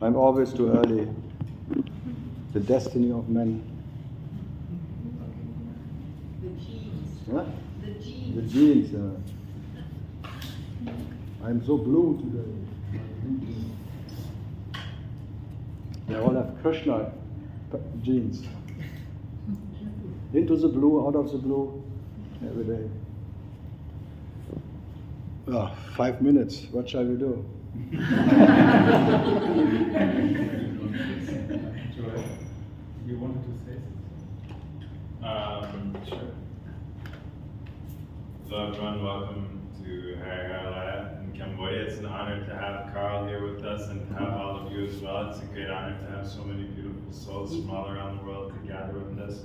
I'm always too early. The destiny of men. The genes. What? The genes. The genes. I'm so blue today. They all have Krishna genes. Into the blue, out of the blue, every day. 5 minutes. What shall we do? Joy, you wanted to say something? Sure. Hello everyone, welcome to in Cambodia. It's an honor to have Karl here with us and to have all of you as well. It's a great honor to have so many beautiful souls from all around the world to gather with us.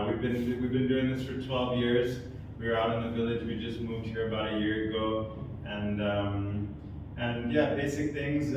We've been doing this for 12 years. We were out in the village. We just moved here about a year ago, and yeah, basic things.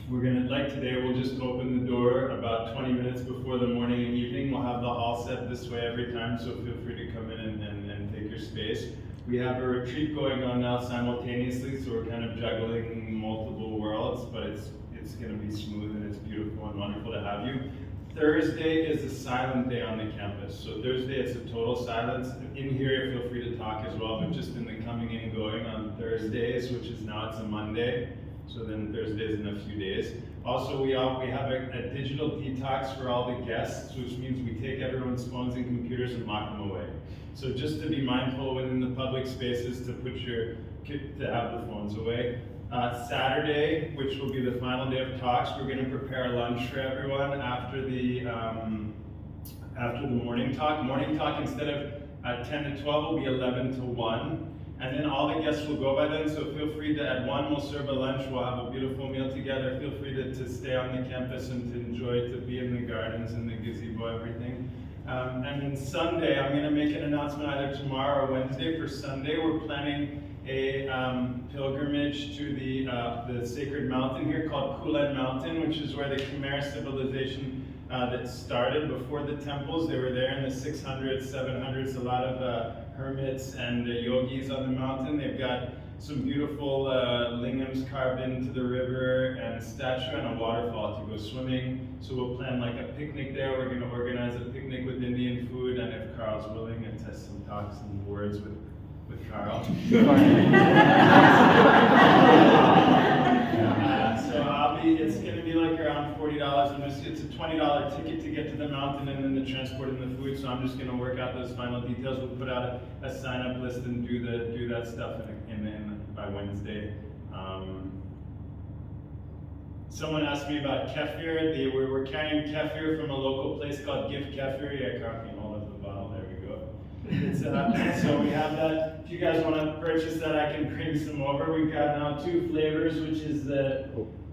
We're gonna, like today, we'll just open the door about 20 minutes before the morning and evening. We'll have the hall set this way every time, so feel free to come in and take your space. We have a retreat going on now simultaneously, so we're kind of juggling multiple worlds, but it's gonna be smooth and it's beautiful and wonderful to have you. Thursday is a silent day on the campus. So Thursday it's a total silence. In here, feel free to talk as well, but just in the coming and going on Thursdays, which is now it's a Monday. So then Thursdays in a few days. Also, we have a digital detox for all the guests, which means we take everyone's phones and computers and lock them away. So just to be mindful within the public spaces to have the phones away. Saturday, which will be the final day of talks, we're going to prepare lunch for everyone after the morning talk. Morning talk, instead of 10 to 12, will be 11 to 1. And then all the guests will go by then, so feel free to, at 1 we'll serve a lunch, we'll have a beautiful meal together. Feel free to stay on the campus and to enjoy, to be in the gardens and the gazebo, everything. And then Sunday, I'm going to make an announcement either tomorrow or Wednesday. For Sunday, we're planning a pilgrimage to the sacred mountain here called Kulen Mountain, which is where the Khmer civilization that started before the temples. They were there in the 600s, 700s, a lot of hermits and yogis on the mountain. They've got some beautiful lingams carved into the river and a statue and a waterfall to go swimming. So we'll plan like a picnic there. We're going to organize a picnic with Indian food, and if Karl's willing, and test some talks and words with Karl. So it's going to be like around $40, and it's a $20 ticket to get to the mountain and then the transport and the food. So I'm just going to work out those final details. We'll put out a sign-up list and do that stuff by Wednesday. Someone asked me about kefir. We're carrying kefir from a local place called Gift Kefir. Yeah, Karl can hold up the bottle. There we go. So we have that. If you guys want to purchase that, I can bring some over. We've got now 2 flavors, which is the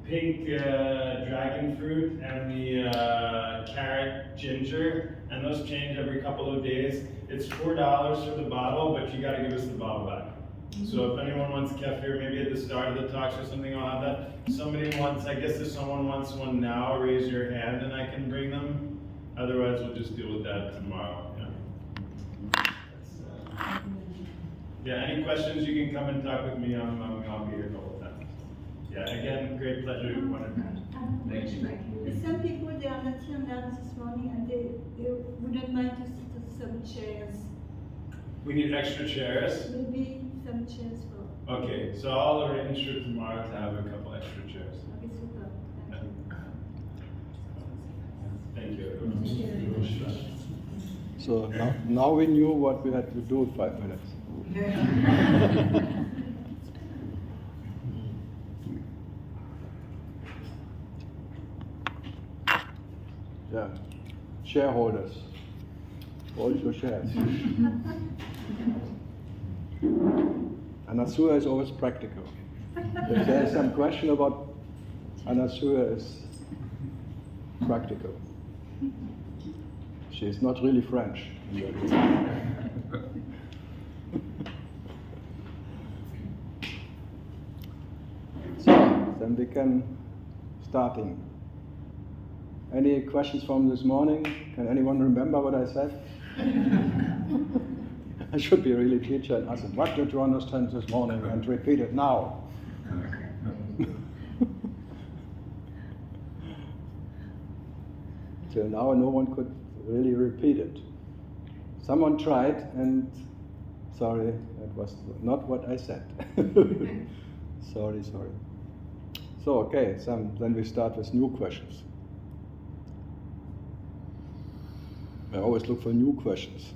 pink dragon fruit and the carrot ginger, and those change every couple of days. It's $4 for the bottle, but you got to give us the bottle back. So if anyone wants kefir, maybe at the start of the talks or something, I'll have that. I guess if someone wants one now, raise your hand and I can bring them. Otherwise, we'll just deal with that tomorrow. Yeah, any questions, you can come and talk with me. I'll be here the whole time. Yeah, again, great pleasure. Thank you. Some people, they are not here now this morning, and they wouldn't mind to sit on some chairs. We need extra chairs? Maybe some chairs for... Okay, so I'll arrange for tomorrow to have a couple extra chairs. Okay, super. Thank you. So now we knew what we had to do in 5 minutes. Yeah, shareholders, hold your shares. Anasura is always practical. If there is some question about Anasura, is practical. She is not really French. So, then we can starting. Any questions from this morning? Can anyone remember what I said? I should be a really teacher and ask them, what did you understand this morning? And repeat it now. Till now, no one could really repeat it. Someone tried, and sorry, that was not what I said. Sorry. So, okay, then we start with new questions. I always look for new questions.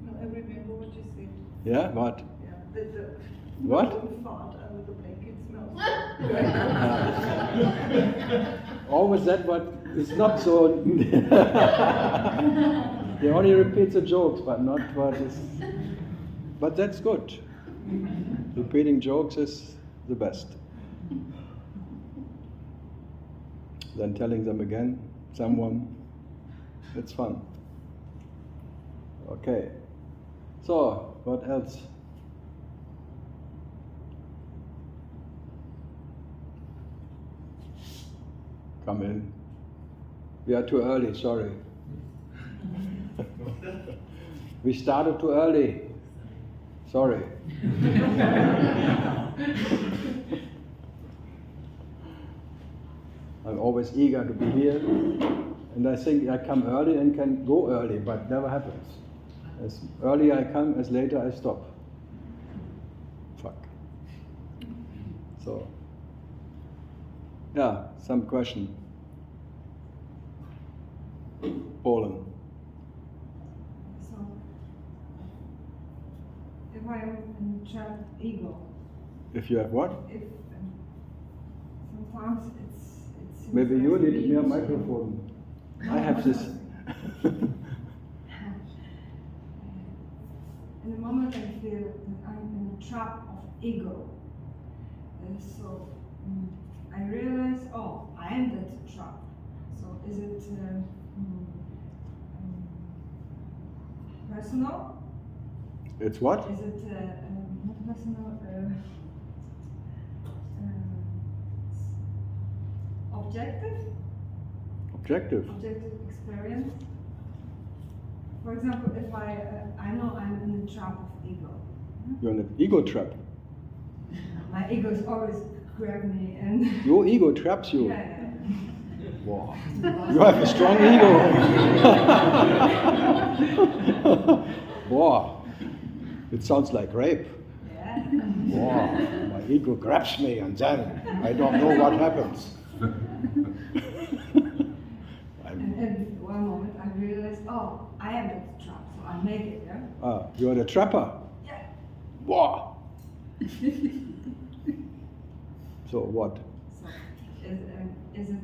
No, I remember what you said. Yeah, what? Yeah, that the What? fart under the blanket smells. Always that, but it's not so. They only repeat the jokes, but not what is. But that's good. Repeating jokes is the best. Then telling them again, someone, it's fun. Okay. So, what else? Come in. We are too early, sorry. We started too early. Sorry. I'm always eager to be here, and I think I come early and can go early, but never happens. As early I come, as later I stop. Fuck. So, yeah, some question. Poland. So, if I am in trapped ego, If you have what? if sometimes it's Maybe you need more microphone. I have this. In the moment I feel that I'm in a trap of ego, so I realize, oh, I am that trap. So is it personal? It's what? Is it not personal? Objective? Objective. Objective experience. For example, if I know I'm in the trap of ego. You're in an ego trap. My ego is always grab me and Your ego traps you. yeah. Wow. You have a strong ego. Wow. It sounds like rape. Yeah. Wow. My ego grabs me and then I don't know what happens. And in one moment I realized, oh, I am that trap, so I make it, yeah? You're the trapper. Yeah. Wow. So what? So, is it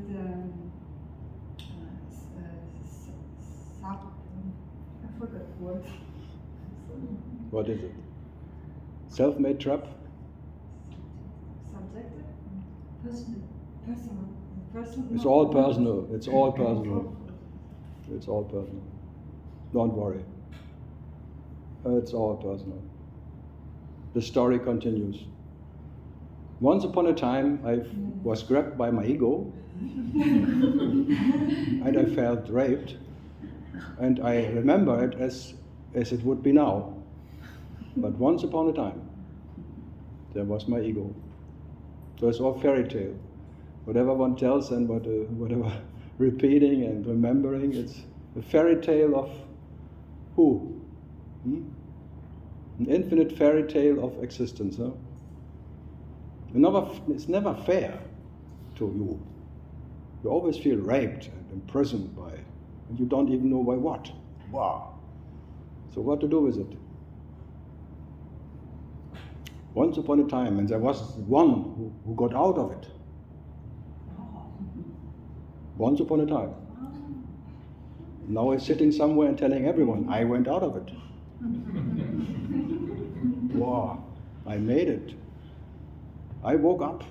I forgot the word. What is it? Self-made trap? Subjective? Personal. Personal. It's all personal. It's all personal. It's all personal. Don't worry. It's all personal. The story continues. Once upon a time, I was grabbed by my ego, and I felt raped, and I remember it as it would be now. But once upon a time, there was my ego. So it's all fairy tale. Whatever one tells and whatever repeating and remembering, it's a fairy tale of who? An infinite fairy tale of existence. Huh? It's never fair to you. You always feel raped and imprisoned by, and you don't even know by what. Wow. So what to do with it? Once upon a time, and there was one who got out of it. Once upon a time. Now he's sitting somewhere and telling everyone, I went out of it. Wow, I made it. I woke up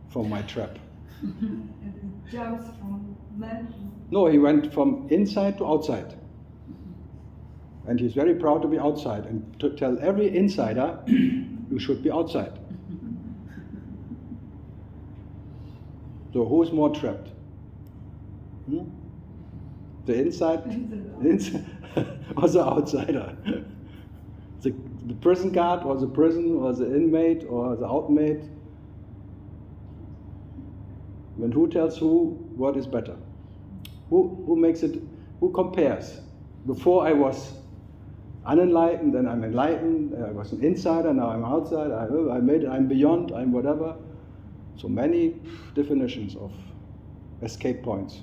from my trap. It jumps from man. No, he went from inside to outside. And he's very proud to be outside and to tell every insider, you should be outside. So who's more trapped? The inside or the outsider? The prison guard or the prison or the inmate or the outmate? And who tells who what is better? Who makes it, who compares? Before I was unenlightened, then I'm enlightened, I was an insider, now I'm outside, I made it, I'm beyond, I'm whatever. So many definitions of escape points.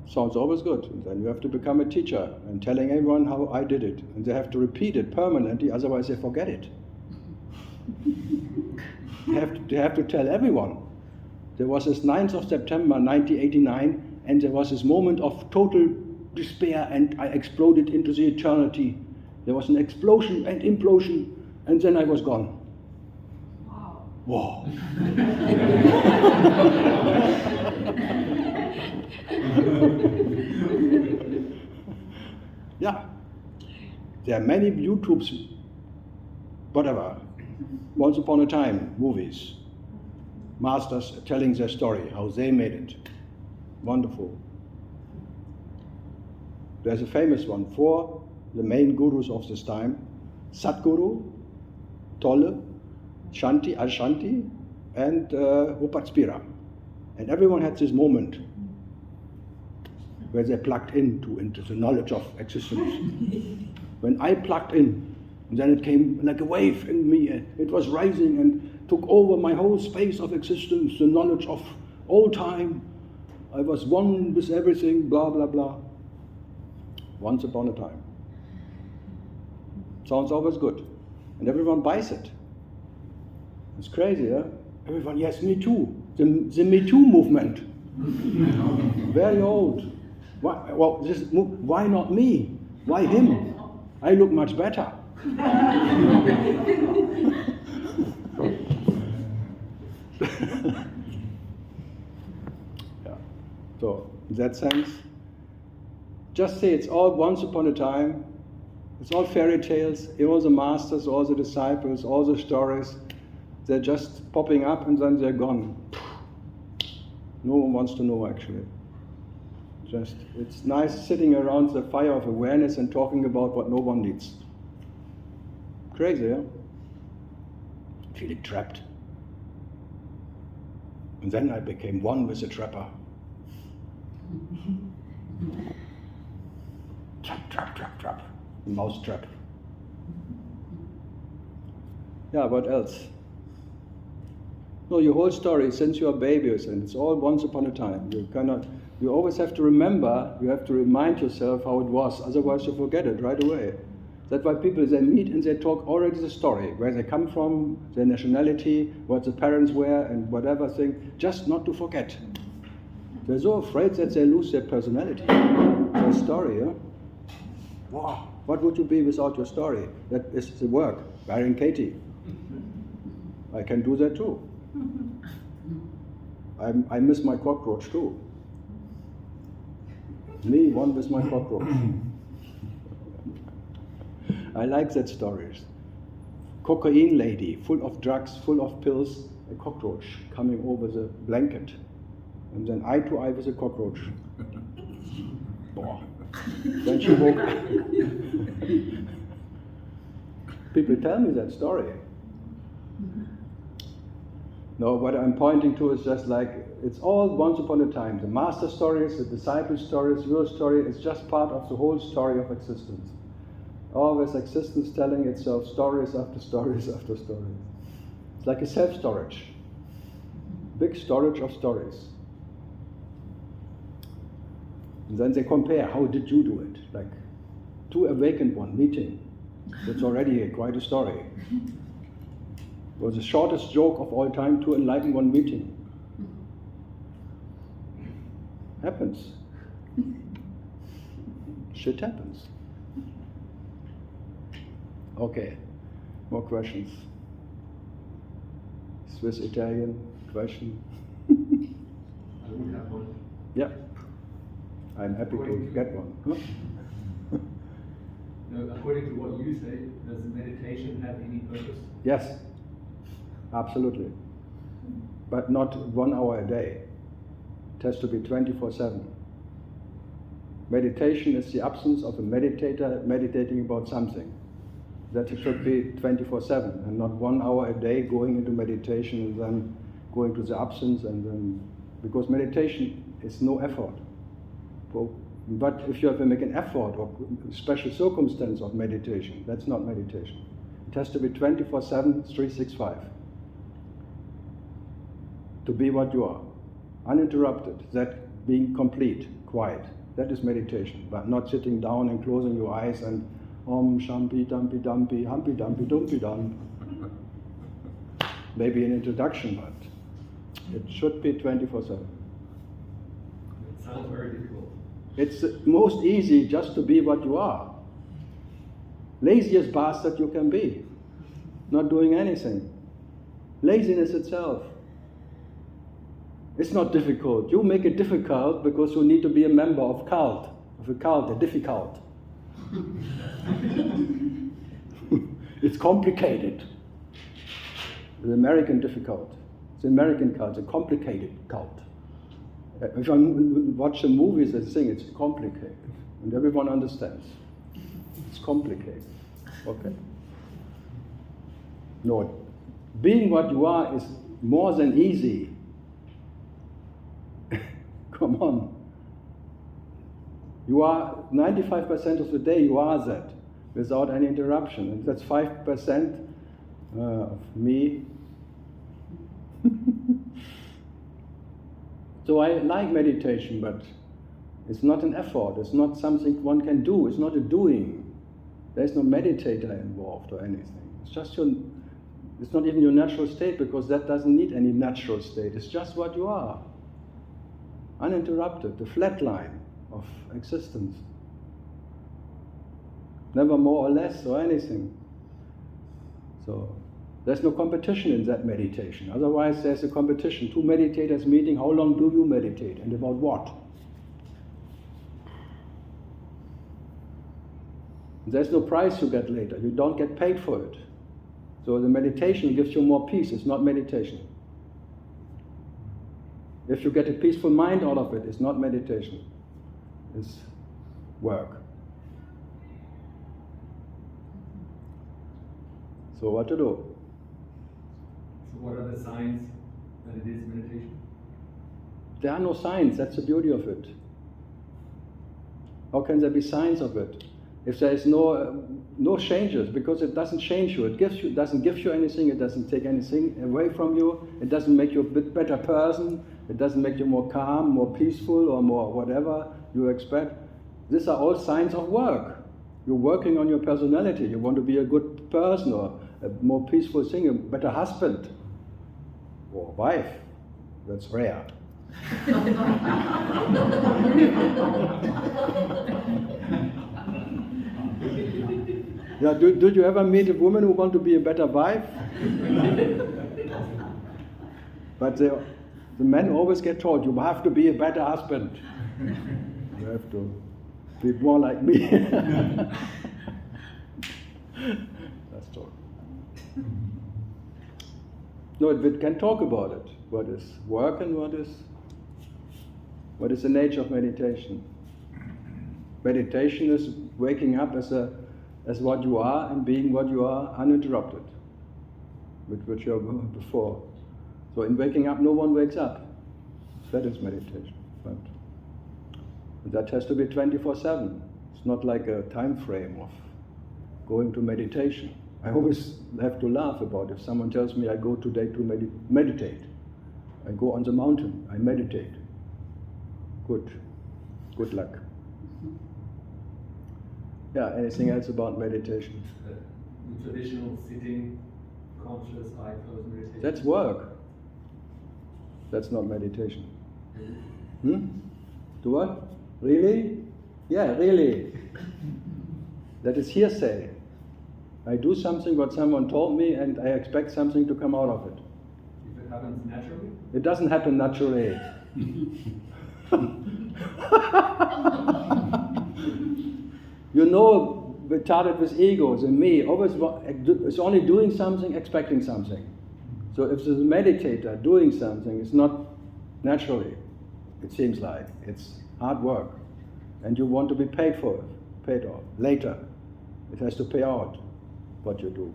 Sounds always good. And then you have to become a teacher and telling everyone how I did it. And they have to repeat it permanently, otherwise they forget it. They have to tell everyone. There was this 9th of September 1989, and there was this moment of total despair, and I exploded into the eternity. There was an explosion and implosion, and then I was gone. Wow. Whoa. Yeah. There are many YouTubes, whatever, once upon a time, movies. Masters telling their story, how they made it. Wonderful. There's a famous one, 4 the main gurus of this time: Satguru, Tolle, Shanti, Ashanti, and Upatspira. And everyone had this moment where they plugged into the knowledge of existence. When I plugged in, and then it came like a wave in me, it was rising and took over my whole space of existence, the knowledge of all time. I was one with everything, blah, blah, blah. Once upon a time. Sounds always good. And everyone buys it. It's crazy, huh? Everyone, yes, me too. The Me Too movement. Very old. Why not me? Why him? I look much better. Yeah. So, in that sense, just say it's all once upon a time. It's all fairy tales, all the masters, all the disciples, all the stories. They're just popping up and then they're gone. No one wants to know, actually. Just, it's nice sitting around the fire of awareness and talking about what no one needs. Crazy, huh? Feeling trapped. And then I became one with the trapper. Trap, trap, trap, trap. Mouse trap. Yeah, what else? No, your whole story since you are babies, and it's all once upon a time. You always have to remember, you have to remind yourself how it was, otherwise you forget it right away. That's why people, they meet and they talk already the story, where they come from, their nationality, what the parents were, and whatever thing, just not to forget. They're so afraid that they lose their personality, their story, yeah? Wow, what would you be without your story? That is the work, Baron Katie. I can do that too. I miss my cockroach too. Me, one with my cockroach. I like that stories. Cocaine lady, full of drugs, full of pills, a cockroach coming over the blanket. And then eye to eye with a cockroach. Then she woke up. People tell me that story. No, what I'm pointing to is just like, it's all once upon a time. The master stories, the disciple stories, your story is just part of the whole story of existence. Always existence telling itself stories after stories after stories. It's like a self-storage. Big storage of stories. And then they compare, how did you do it? Like, 2 awakened one meeting. That's already quite a story. It was the shortest joke of all time, 2 enlightened one meeting. Happens. Shit happens. Okay, more questions. Swiss Italian question. I would have one. Yeah, I'm happy to get one. Huh? No, according to what you say, does meditation have any purpose? Yes, absolutely. But not 1 hour a day. It has to be 24/7. Meditation is the absence of a meditator meditating about something. That it should be 24/7 and not 1 hour a day going into meditation and then going to the absence and then, because meditation it's no effort. But if you have to make an effort or special circumstance of meditation, that's not meditation. It has to be 24/7, 365. To be what you are, uninterrupted, that being complete, quiet. That is meditation, but not sitting down and closing your eyes and Om Shampi Dampi Dampi Humpy Dumpy Dumpy Dum. Maybe an introduction, but it should be 24/7. It sounds very difficult. It's most easy just to be what you are. Laziest bastard you can be. Not doing anything. Laziness itself. It's not difficult. You make it difficult because you need to be a member of a cult, a difficult. It's complicated. The American difficult. It's an American cult, it's a complicated cult. If I watch the movies, they think it's complicated, and everyone understands. It's complicated. Okay. No, being what you are is more than easy. Come on. You are 95% of the day. You are that, without any interruption, and that's 5% of me. So I like meditation, but it's not an effort. It's not something one can do. It's not a doing. There's no meditator involved or anything. It's just it's not even your natural state, because that doesn't need any natural state. It's just what you are. Uninterrupted, the flat line of existence. Never more or less or anything. So there's no competition in that meditation. Otherwise there's a competition. Two meditators meeting, how long do you meditate and about what? There's no prize you get later. You don't get paid for it. So the meditation gives you more peace. It's not meditation. If you get a peaceful mind out of it, it's not meditation. It's work. So what to do? So what are the signs that it is meditation? There are no signs. That's the beauty of it. How can there be signs of it? If there is no changes, because it doesn't change you. It doesn't give you anything. It doesn't take anything away from you. It doesn't make you a bit better person. It doesn't make you more calm, more peaceful, or more whatever you expect. These are all signs of work. You're working on your personality. You want to be a good person, or a more peaceful thing, a better husband or wife. That's rare. Yeah, did you ever meet a woman who wants to be a better wife? But the men always get told, you have to be a better husband. You have to be more like me. That's true. No, we can talk about it. What is work and what is the nature of meditation? Meditation is waking up as what you are and being what you are uninterrupted, with which you were before. So in waking up, no one wakes up. That is meditation. But that has to be 24/7. It's not like a time frame of going to meditation. I always have to laugh about if someone tells me I go today to meditate. I go on the mountain, I meditate. Good luck. Yeah, anything else about meditation? The traditional sitting, conscious, eye closed meditation. That's work. That's not meditation. Do what? Really? Yeah, really. That is hearsay. I do something what someone told me and I expect something to come out of it. If it happens naturally? It doesn't happen naturally. You know, retarded with egos and me, always it's only doing something, expecting something. So if there's a meditator doing something, it's not naturally, it seems like. It's hard work. And you want to be paid for it, paid off. Later, it has to pay out what you do.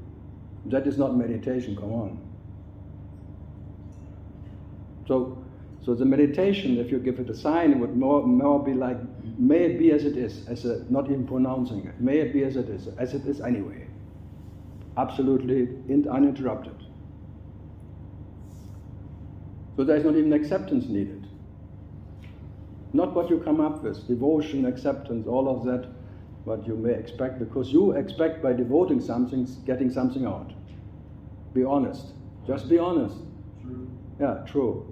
That is not meditation, come on. So So the meditation, if you give it a sign, it would more be like, may it be as it is, not even pronouncing it. May it be as it is anyway. Absolutely uninterrupted. So there is not even acceptance needed. Not what you come up with, devotion, acceptance, all of that, what you may expect, because you expect by devoting something, getting something out. Be honest. Just be honest. True. Yeah, true.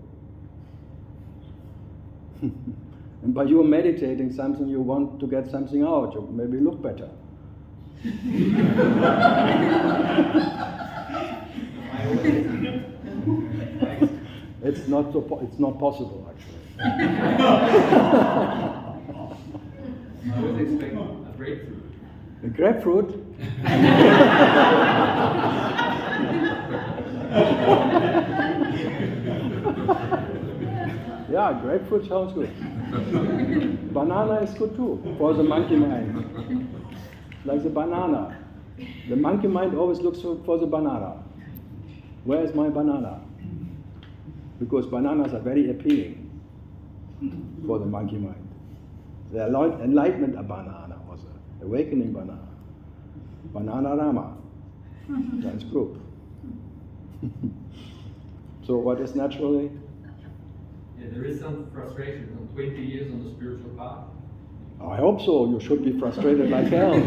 And by you meditating something, you want to get something out. You maybe look better. It's not possible, actually. I always expect a grapefruit. A grapefruit? Yeah, grapefruit sounds good. Banana is good too, for the monkey mind. Like the banana. The monkey mind always looks for the banana. Where is my banana? Because bananas are very appealing for the monkey mind. The enlightenment banana was an awakening banana. Banana Rama. That's group. So what is naturally? Yeah, there is some frustration from 20 years on the spiritual path. I hope so. You should be frustrated like hell.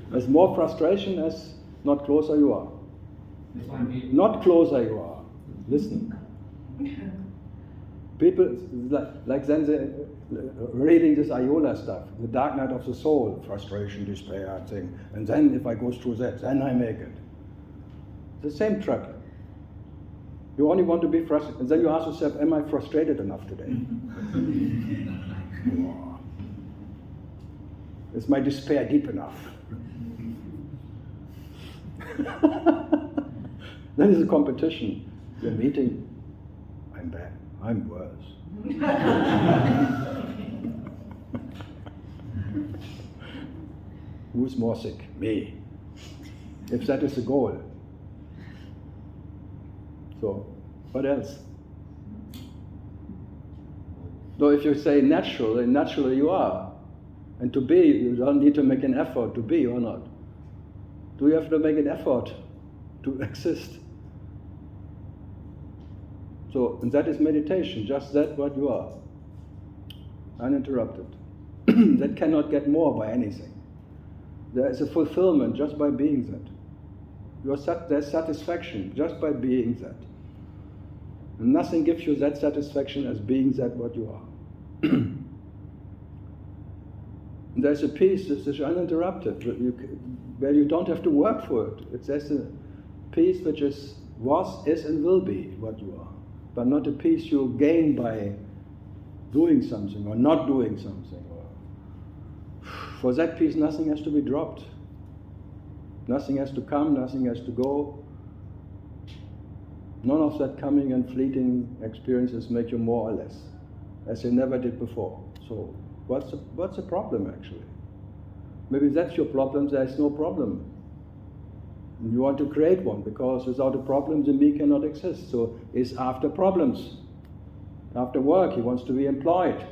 There's more frustration as not closer you are. That's why I'm here. Not closer you are. Listen. People, like then reading this Ayola stuff, the dark night of the soul, frustration, despair thing, and then if I go through that, then I make it. The same trap. You only want to be frustrated, and then you ask yourself, am I frustrated enough today? Is my despair deep enough? Then it's a competition. You're meeting, I'm bad, I'm worse. Who's more sick? Me. If that is the goal. So, what else? So if you say naturally you are. And to be, you don't need to make an effort to be or not. Do you have to make an effort to exist? So, and that is meditation, just that what you are. Uninterrupted. That cannot get more by anything. There is a fulfillment just by being that. There's satisfaction just by being that. And nothing gives you that satisfaction as being that what you are. There's a peace that is uninterrupted, where you don't have to work for it. There's a peace which was, is, and will be what you are. But not a peace you gain by doing something or not doing something. For that peace, nothing has to be dropped. Nothing has to come, nothing has to go. None of that coming and fleeting experiences make you more or less, as they never did before. So what's the problem actually? Maybe that's your problem, there's no problem. You want to create one, because without a problem the me cannot exist. So it's after problems. After work, he wants to be employed.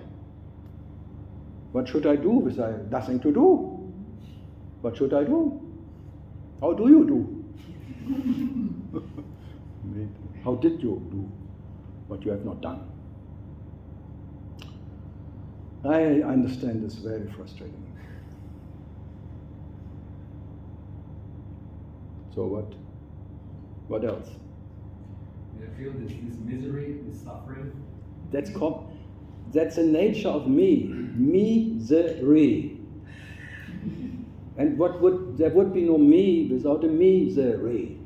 What should I do? With nothing to do. What should I do? How do you do? How did you do what you have not done? I understand this very frustrating. So what else? I feel this misery, this suffering. That's the nature of me. Misery. And there would be no me without a misery.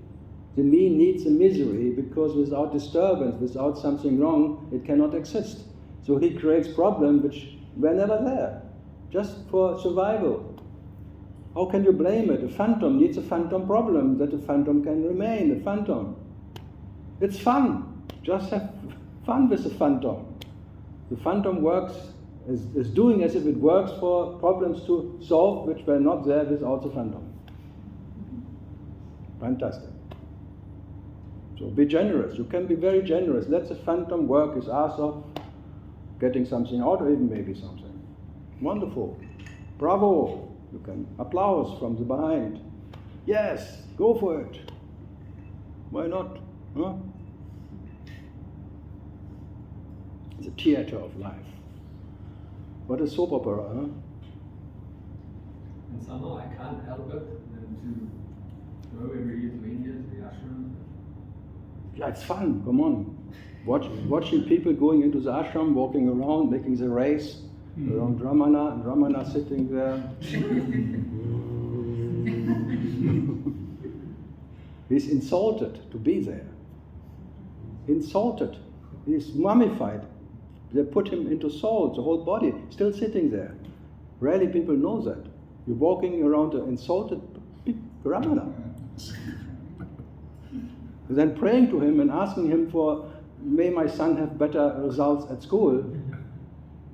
The me needs a misery, because without disturbance, without something wrong, it cannot exist. So he creates problems which were never there, just for survival. How can you blame it? A phantom needs a phantom problem, that a phantom can remain a phantom. It's fun. Just have fun with the phantom. The phantom works, is doing as if it works for problems to solve which were not there without the phantom. Fantastic. So be generous. You can be very generous. Let the phantom work his ass off, getting something out, or even maybe something. Wonderful. Bravo. You can applause from the behind. Yes, go for it. Why not? Huh? The theater of life. What a soap opera, huh? And somehow I can't help it than to go every year to India, to the ashram. Yeah, it's fun, come on. Watching people going into the ashram, walking around, making the race around Ramana, and Ramana sitting there. He's insulted to be there. Insulted. He's mummified. They put him into salt, the whole body, still sitting there. Rarely people know that. You're walking around an insulted Ramana. And then praying to him and asking him for, may my son have better results at school.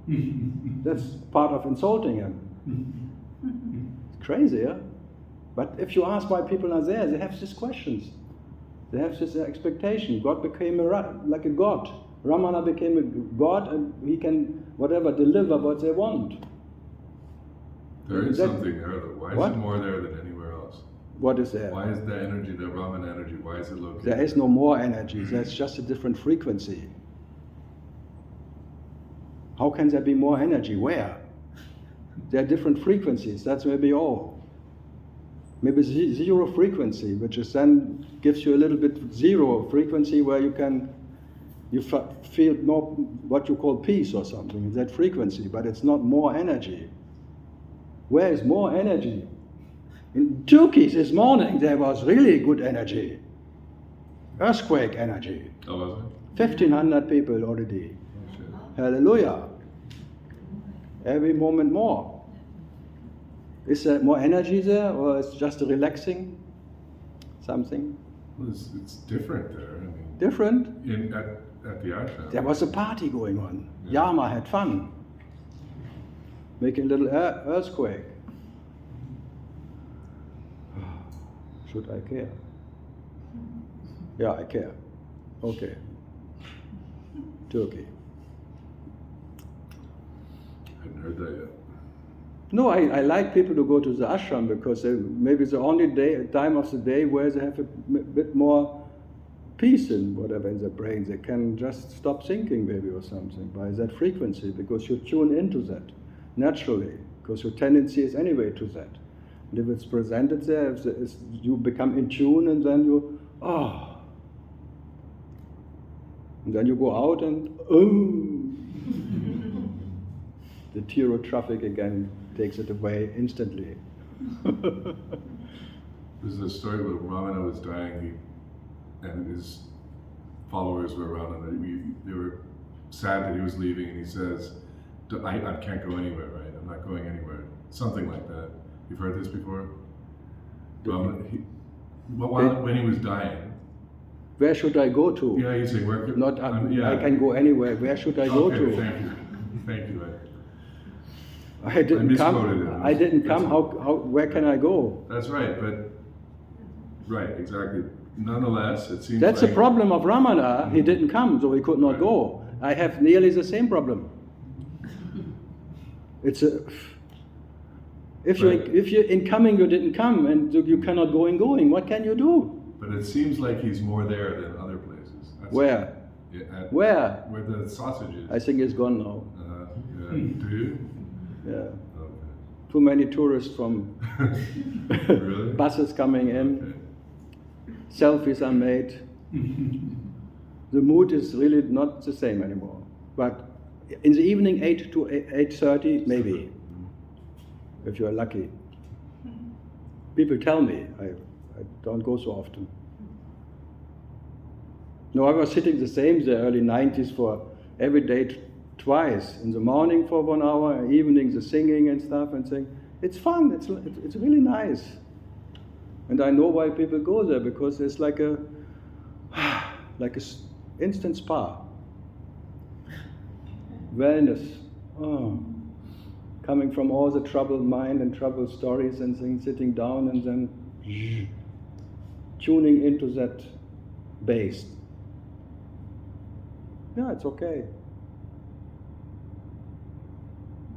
That's part of insulting him. It's crazy, yeah? But if you ask why people are there, they have these questions. They have this expectation. God became like a god. Ramana became a god, and he can, whatever, deliver what they want. There is something there, though. Why What? is it more there than anywhere else? What is there? Why is the energy, the Raman energy, why is it located? There is no more energy. That's just a different frequency. How can there be more energy? Where? There are different frequencies. That's maybe all. Maybe zero frequency, which is then gives you a little bit zero frequency where you can feel more what you call peace or something in that frequency, but it's not more energy. Where is more energy? In Turkey this morning there was really good energy. Earthquake energy. Oh, was it? 1,500 people already. Oh, shit. Hallelujah. Every moment more. Is there more energy there, or it's just a relaxing something? Well, it's different there. I mean, Different? at the ashram. There was a party going on. Yama had fun. Making a little earthquake. Should I care? Yeah, I care. Okay. Turkey. I hadn't heard that yet. No, I like people to go to the ashram because maybe it's the only time of the day where they have a bit more peace in whatever in their brain. They can just stop thinking maybe or something by that frequency, because you tune into that naturally, because your tendency is anyway to that. And if it's presented there, you become in tune, and then you, and then you go out and, the tear traffic again takes it away instantly. There's a story where Ramana was dying, and his followers were around, and they were sad that he was leaving, and he says, I can't go anywhere, right? I'm not going anywhere. Something like that. You've heard this before? When he was dying. Where should I go to? Yeah, he's saying, where could... Not, I can go anywhere. Where should I go to? Thank you. Thank you. I didn't come. I didn't come. How? Where can I go? That's right, but right, exactly. Nonetheless, it seems that's like the problem of Ramana. He didn't come, so he could not go. I have nearly the same problem. It's a. If you're incoming, you didn't come, and you cannot go in going. What can you do? But it seems like he's more there than other places. Where? Where? Where the sausage is. I think it's gone now. Yeah. Do you? Yeah. Okay. Too many tourists from Really? buses coming in. Okay. Selfies are made. The mood is really not the same anymore. But in the evening, 8 to 8:30, maybe, if you're lucky. People tell me. I don't go so often. No, I was sitting the same the early 90s for every day twice. In the morning for 1 hour, evening the singing and stuff and saying, it's fun, it's really nice. And I know why people go there, because it's like a instant spa. Wellness. Coming from all the troubled mind and troubled stories and things, sitting down and then tuning into that based. Yeah, it's okay.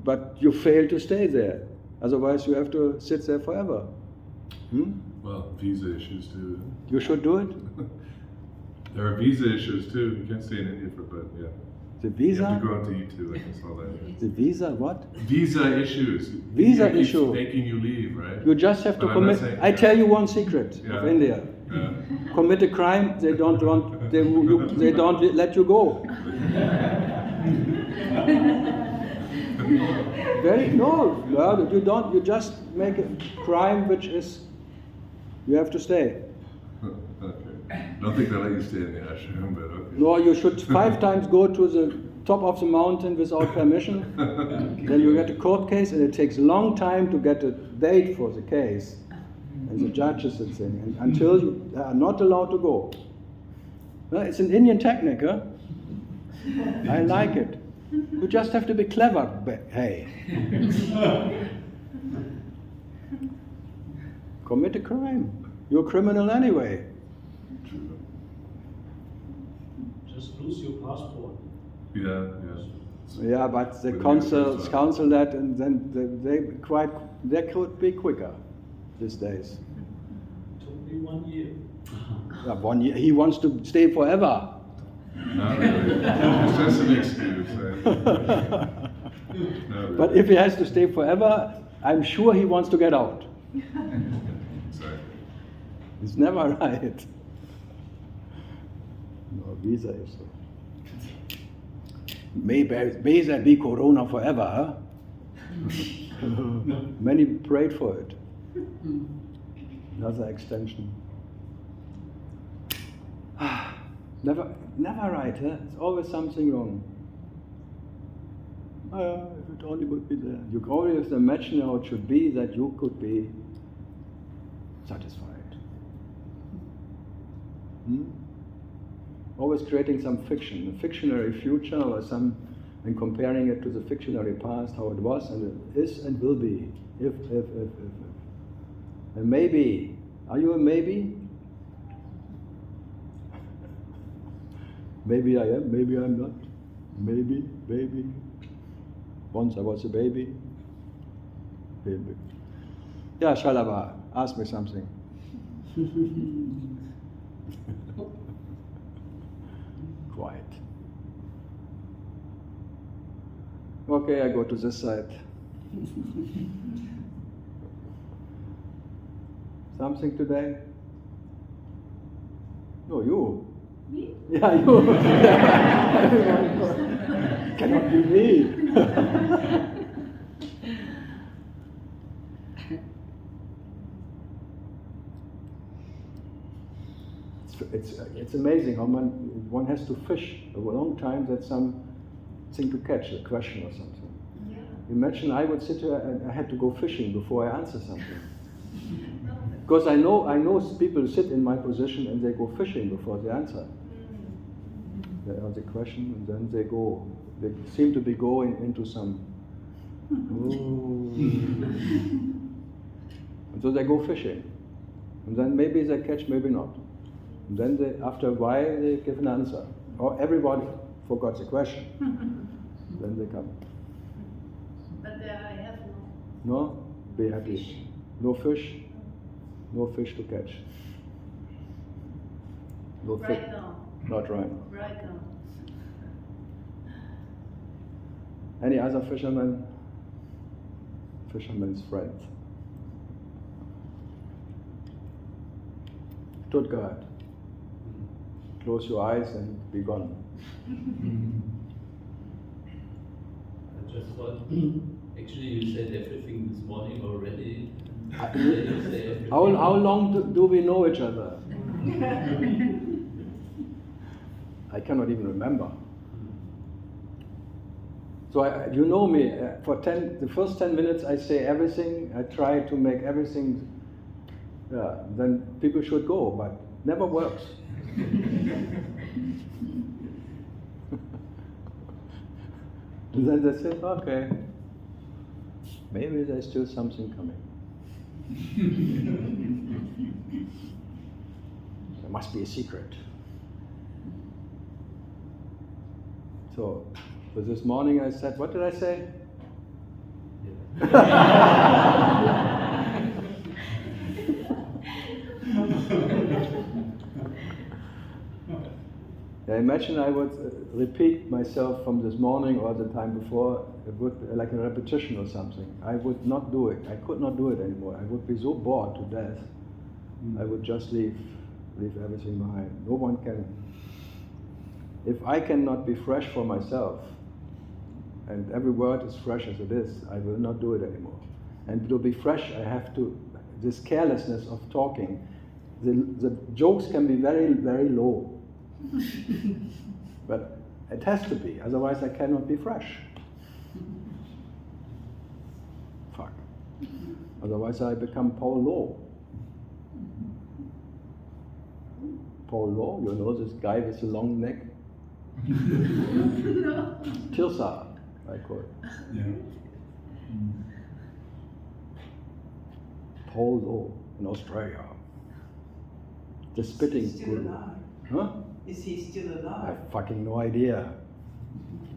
But you fail to stay there. Otherwise you have to sit there forever. Well, visa issues too. You should do it. There are visa issues too. You can't stay in India for, but yeah. The You visa? have to go out to eat too, I can saw that. The visa, what? Visa issues. Visa India keeps issue. making you leave, right? You just have to But I'm not commit. saying- I tell you one secret of Yeah. India. Yeah. Commit a crime, they don't want, they don't let you go. No, you don't. You just make a crime which is, you have to stay. Okay. Don't think they'll let you stay in the ashram, but okay. No, you should 5 times go to the top of the mountain without permission. Then you get a court case, and it takes a long time to get a date for the case. And the judges and thing, and until you are not allowed to go. Well, it's an Indian technique, huh? I like it. You just have to be clever, hey. Commit a crime. You're a criminal anyway. Just lose your passport. Yeah. Yeah, but the With consuls the- counsel that, and then they could be quicker these days. Took me 1 year. Yeah, 1 year. He wants to stay forever. Not really. It's just an excuse. Right? Not really. But if he has to stay forever, I'm sure he wants to get out. Exactly. It's never right. No visa issue. May there be Corona forever, huh? Many prayed for it. Another extension. Never right, huh? It's always something wrong. If it only would be there. You always imagine how it should be that you could be satisfied. Always creating some fiction, a fictionary future or some, and comparing it to the fictionary past, how it was and it is and will be. If. And maybe. Are you a maybe? Maybe I am, maybe I'm not. Maybe, baby. Once I was a baby. Baby. Yeah, Shalava, ask me something. Quiet. Okay, I go to this side. Something today? No, you. Me? Yeah, you. Cannot be me. It's amazing how one has to fish a long time that something to catch, a question or something. Yeah. Imagine I would sit here and I had to go fishing before I answer something. Because I know people sit in my position and they go fishing before they answer. They ask the question and then they go. They seem to be going into some. And so they go fishing, and then maybe they catch, maybe not. And then they, after a while, they give an answer. Or everybody forgot the question. Then they come. But I have No, be happy. No fish. No fish to catch. No fish. right now. Not right. Right now. Any other fisherman? Fisherman's friend. Stuttgart. Close your eyes and be gone. I just thought, actually you said everything this morning already. You say everything. How long do we know each other? I cannot even remember. So you know me, for the first 10 minutes I say everything, I try to make everything, then people should go, but never works. And then they say, okay, maybe there's still something coming. There must be a secret. So, but this morning I said, what did I say? I imagine I would repeat myself from this morning or the time before, it would, like a repetition or something. I would not do it. I could not do it anymore. I would be so bored to death. I would just leave everything behind. No one can. If I cannot be fresh for myself, and every word is fresh as it is, I will not do it anymore. And to be fresh, I have to, this carelessness of talking, the jokes can be very, very low. But it has to be, otherwise I cannot be fresh. Fuck. Otherwise I become Paul Lowe. Paul Lowe, you know this guy with the long neck? Tirsa, I call it. Yeah. Paul Lowe in Australia. The spitting Is he still guru. alive? Huh? Is he still I alive? have fucking no idea.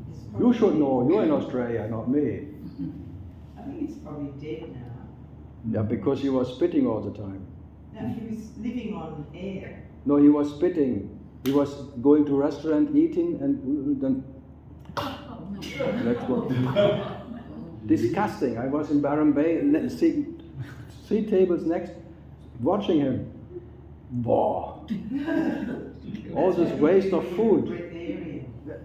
He's You probably- should know, you're in Australia, not me. I think he's probably dead now. Yeah, because he was spitting all the time. No, he was living on air. No, he was spitting. He was going to restaurant, eating, and then that's what. Disgusting. I was in Byron Bay, three tables next, watching him. Wow. All this waste of food. Breatharian.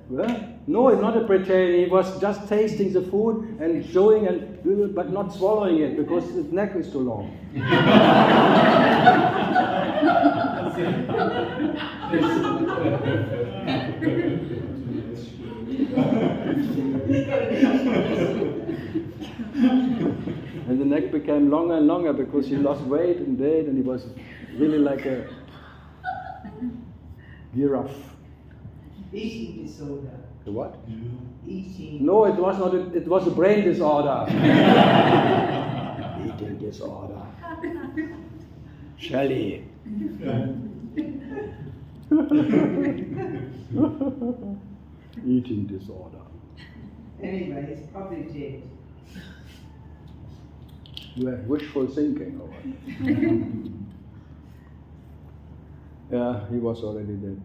Well, no, he's not a Britarian. He was just tasting the food and showing, but not swallowing it because his neck is too long. And the neck became longer and longer because he lost weight and he was really like a giraffe. Eating disorder. The what? Eating. No, it was not. It was a brain disorder. Eating disorder. Shelley. Eating disorder. Anyway, he's probably dead. You have wishful thinking, or what? Yeah, he was already dead.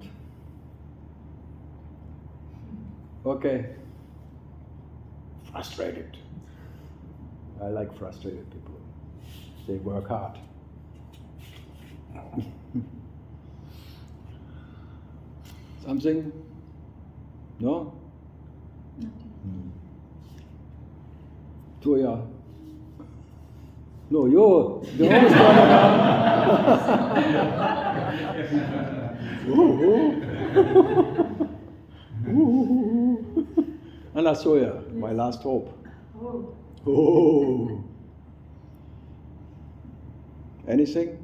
Okay. Frustrated. I like frustrated people. They work hard. Something? No? Toya. No, you're the always talking about. Anasoya, my last hope. Oh. Anything?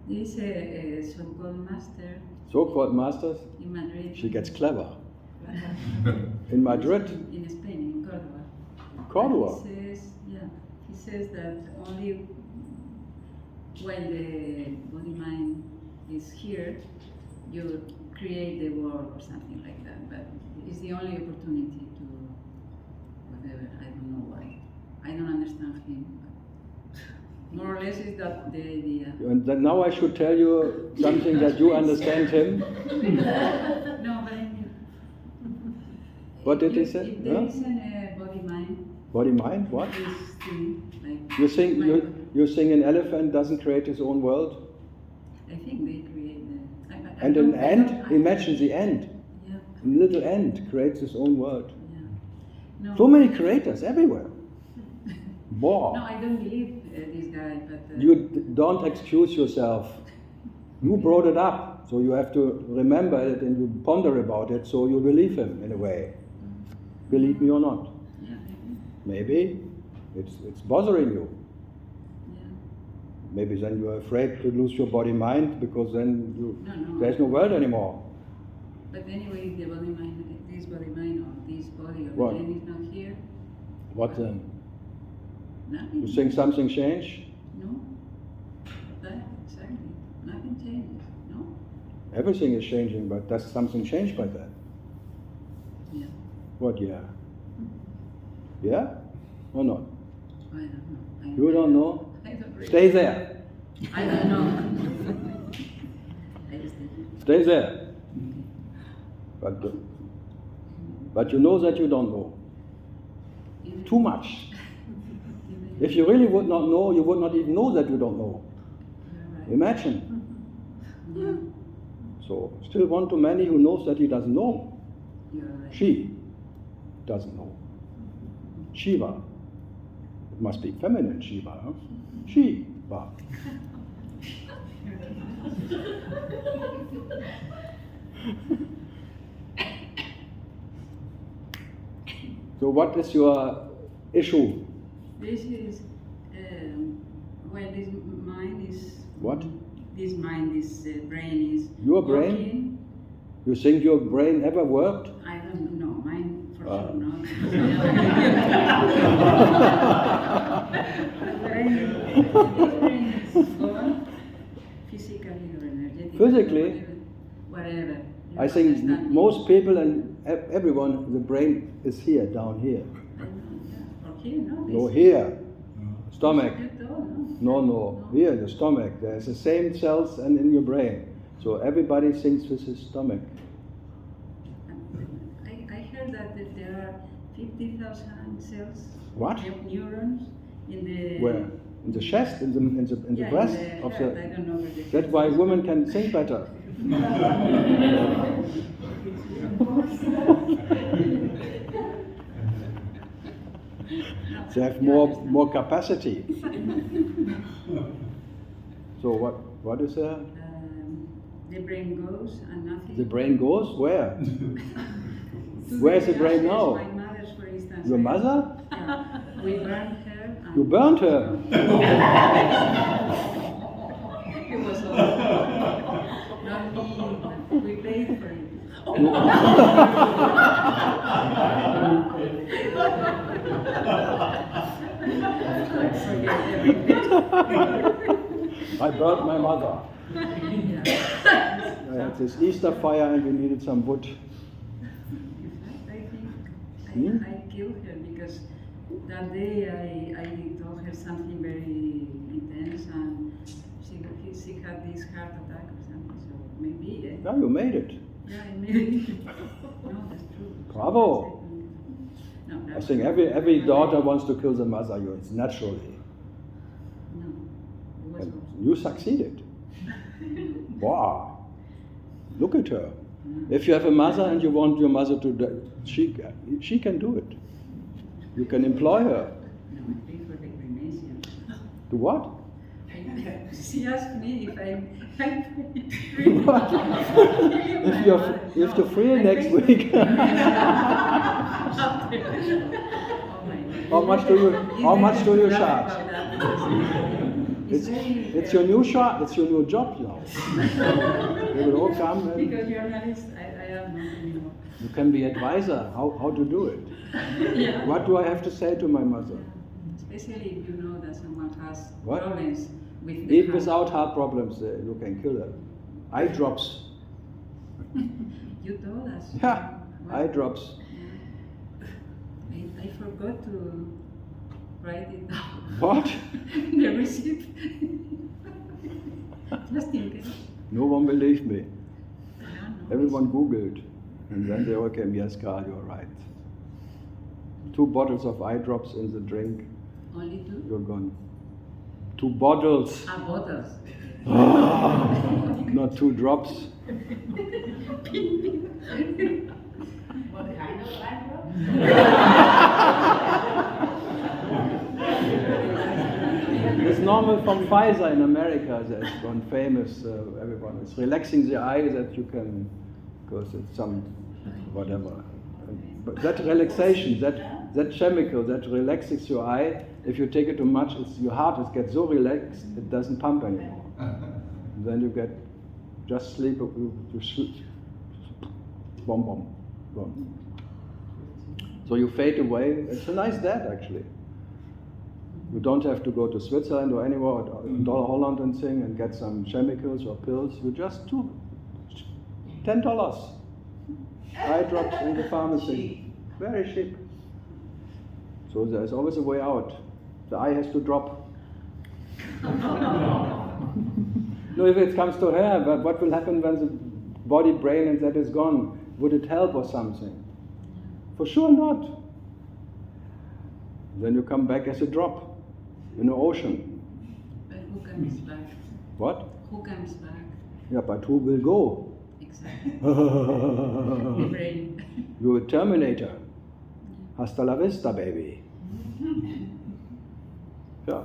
There is a so-called master So-called masters? in Madrid. She gets clever. In Madrid? In Spain, in Córdoba. Córdoba? He says, yeah, he says that only when the body-mind is here, you create the world or something like that. But it's the only opportunity to whatever. I don't know why. I don't understand him. More or less is that the idea. And then now I should tell you something that you understand him. No, but I mean, What did he say? If there Huh? isn't a body-mind, Body-mind? What? this thing, like You think mind- you think an elephant doesn't create his own world? I think they create the. And an ant? Imagine the ant. Yeah, A little ant creates his own world. yeah. No, So many creators everywhere. Wow. No, I don't believe this guy, but. You don't excuse yourself. You brought it up, so you have to remember it and you ponder about it, so you believe him in a way. Believe me or not. Yeah, Maybe it's bothering you. yeah. Maybe then you're afraid to lose your body-mind because then No. there's no world anymore. But anyway, if the body-mind, this body-mind or this body or What? the brain is not here, What then? nothing. You think something changed? No. Everything is changing, but does something change by that? Yeah. What, yeah? Yeah? Or not? I don't know. You don't know? I don't really Stay there. I don't know. I just Stay there. But you know that you don't know. Too much. If you really would not know, you would not even know that you don't know. Imagine. So, still one too many who knows that he doesn't know. You're right. She doesn't know. Shiva. It must be feminine Shiva, huh? Shiva. So what is your issue? This is, well, this mind is... What? This mind, this brain is... Your brain? working. You think your brain ever worked? I don't know, mine for sure not. The brain is gone, physically or energetically. Physically? Whatever. You I think understand me? most people and everyone, the brain is here, down here. I know, yeah. Or here, no? No, this- here. Stomach. You don't, no? No, here, the stomach. There's the same cells and in your brain. So everybody thinks with his stomach. I heard that there are 50,000 cells. What? Neurons in the... Where? In the chest, in the Yeah, breast in the of heart. the. I don't know where the... That's why women can think better. They have more capacity. So what is there? The brain goes and nothing. The brain goes where? To Where's the brain ashes, now? My mother's, for instance. Your mother? Yeah. We burned her. And You burnt her. It was all. Not me. We paid for it. I burnt my mother. Yeah. I had this Easter fire and we needed some wood. I think I killed her because that day I told her something very intense and she had this heart attack or something. So maybe. Yeah, you made it. Yeah, I made it. No, that's true. Bravo. No, I think every daughter wants to kill the mother. It's naturally. No, it was And you succeeded. Wow. Look at her. If you have a mother and you want your mother to die, she can do it. You can employ her. No, I pay for the cremation. Do what? She asked me if I'm If you're free next week. How much do you charge? It's your new shot. It's your new job now. They will all come. And Because journalist, I am not anymore. you can be advisor. How to do it? Yeah. What do I have to say to my mother? Especially if you know that someone has What? problems with the Even heart. without heart problems, you can kill them. Eye drops. You told us. Yeah, What? eye drops. I forgot to write it down. What? The receipt. Just in case. No one believed me. Yeah, no, Everyone Googled. And then they all came, yes, Karl, you're right. 2 bottles of eye drops in the drink, Only 2? you're gone. 2 bottles. Bottles. Not 2 drops. What kind of backdrop? It's normal from Pfizer in America. There's one famous, everyone is relaxing the eye that you can, because it's some, whatever. But that relaxation, that chemical that relaxes your eye, if you take it too much, your heart gets so relaxed, it doesn't pump anymore. Then you get, just sleep, you sleep, boom, boom, boom. So you fade away. It's a nice death, actually. You don't have to go to Switzerland or anywhere, or Holland and thing, and get some chemicals or pills. You just do $10. Eye drops in the pharmacy. Very cheap. So there's always a way out. The eye has to drop. No, if it comes to her, but what will happen when the body, brain and that is gone? Would it help or something? For sure not. Then you come back as a drop in the ocean. But who comes back? What? Who comes back? Yeah, but who will go? Exactly. The brain. You're a Terminator. Hasta la vista, baby. Yeah.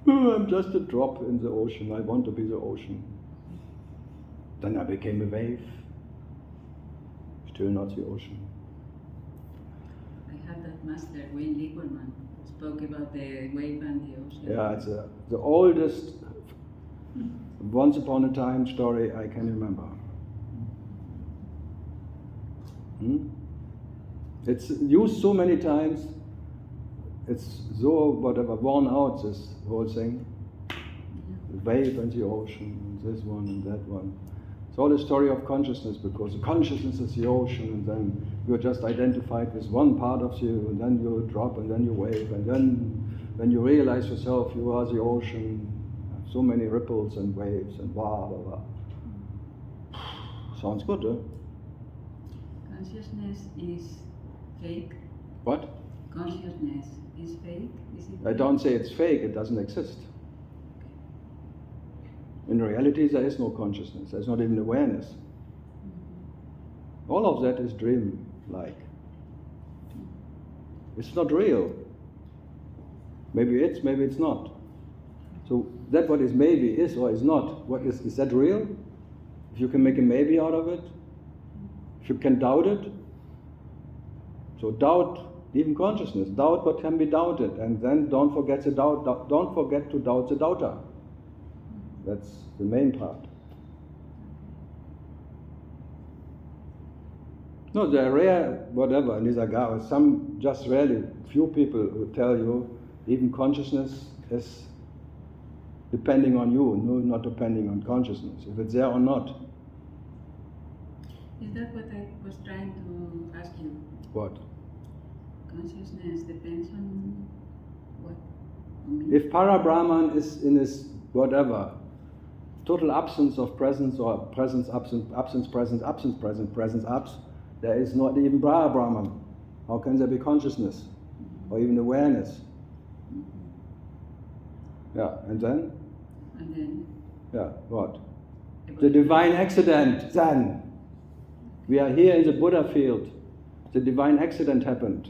I'm just a drop in the ocean. I want to be the ocean. Then I became a wave. Still not the ocean. I had that master, Wayne Liquorman, who spoke about the wave and the ocean. Yeah, it's the oldest once upon a time story I can remember. It's used so many times, it's so whatever worn out, this whole thing. The wave and the ocean, and this one and that one. It's all a story of consciousness, because the consciousness is the ocean, and then you're just identified with one part of you, and then you drop, and then you wave, and then when you realize yourself, you are the ocean. So many ripples and waves and blah, blah, blah. Sounds good, huh? Consciousness is fake. What? Consciousness is fake? Is it I fake? don't say it's fake, it doesn't exist. In reality, there is no consciousness, there's not even awareness. All of that is dream-like. It's not real. Maybe it's not. So that what is maybe is or is not. What is that real? If you can make a maybe out of it, if you can doubt it, so doubt even consciousness, doubt what can be doubted, and then don't forget the doubt. Don't forget to doubt the doubter. That's the main part. No, there are rare whatever in Nisargadatta. Some just rarely few people who tell you even consciousness is depending on you, no, not depending on consciousness, if it's there or not. Is that what I was trying to ask you? What? Consciousness depends on what? On me? If Para-Brahman is in his whatever, total absence of presence or presence, absence, presence, absence, there is not even Para-Brahman. How can there be consciousness or even awareness? Yeah, and then? And then? Yeah, what? The divine accident, then. We are here in the Buddha field. The divine accident happened,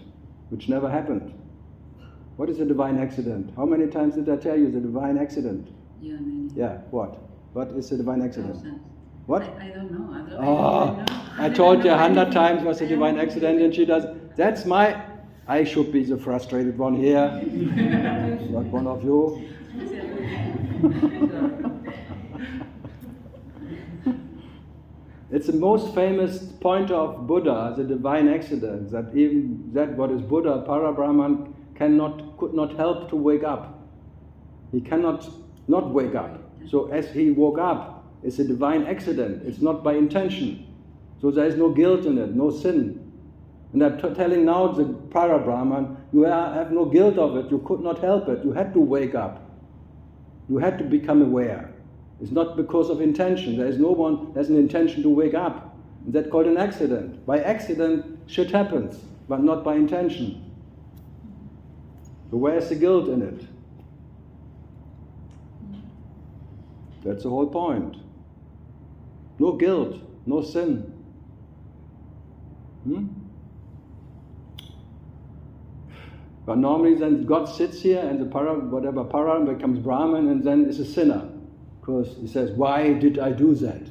which never happened. What is a divine accident? How many times did I tell you the divine accident? Yeah, many. Yeah, what? What is a divine accident? Thousands. What? I don't know. I don't know. I told you 100 times what's a divine accident, and she does. That's my. I should be the frustrated one here, not one of you. It's the most famous point of Buddha, the divine accident, that even that what is Buddha, Para-Brahman, could not help to wake up. He cannot not wake up. So as he woke up, it's a divine accident. It's not by intention. So there is no guilt in it, no sin. And I'm telling now the Para-Brahman, you have no guilt of it. You could not help it. You had to wake up. You had to become aware. It's not because of intention. There is no one who has an intention to wake up. That's called an accident. By accident, shit happens, but not by intention. So where's the guilt in it? That's the whole point. No guilt, no sin. But normally then God sits here and the Para becomes Brahman and then is a sinner. Because he says, why did I do that?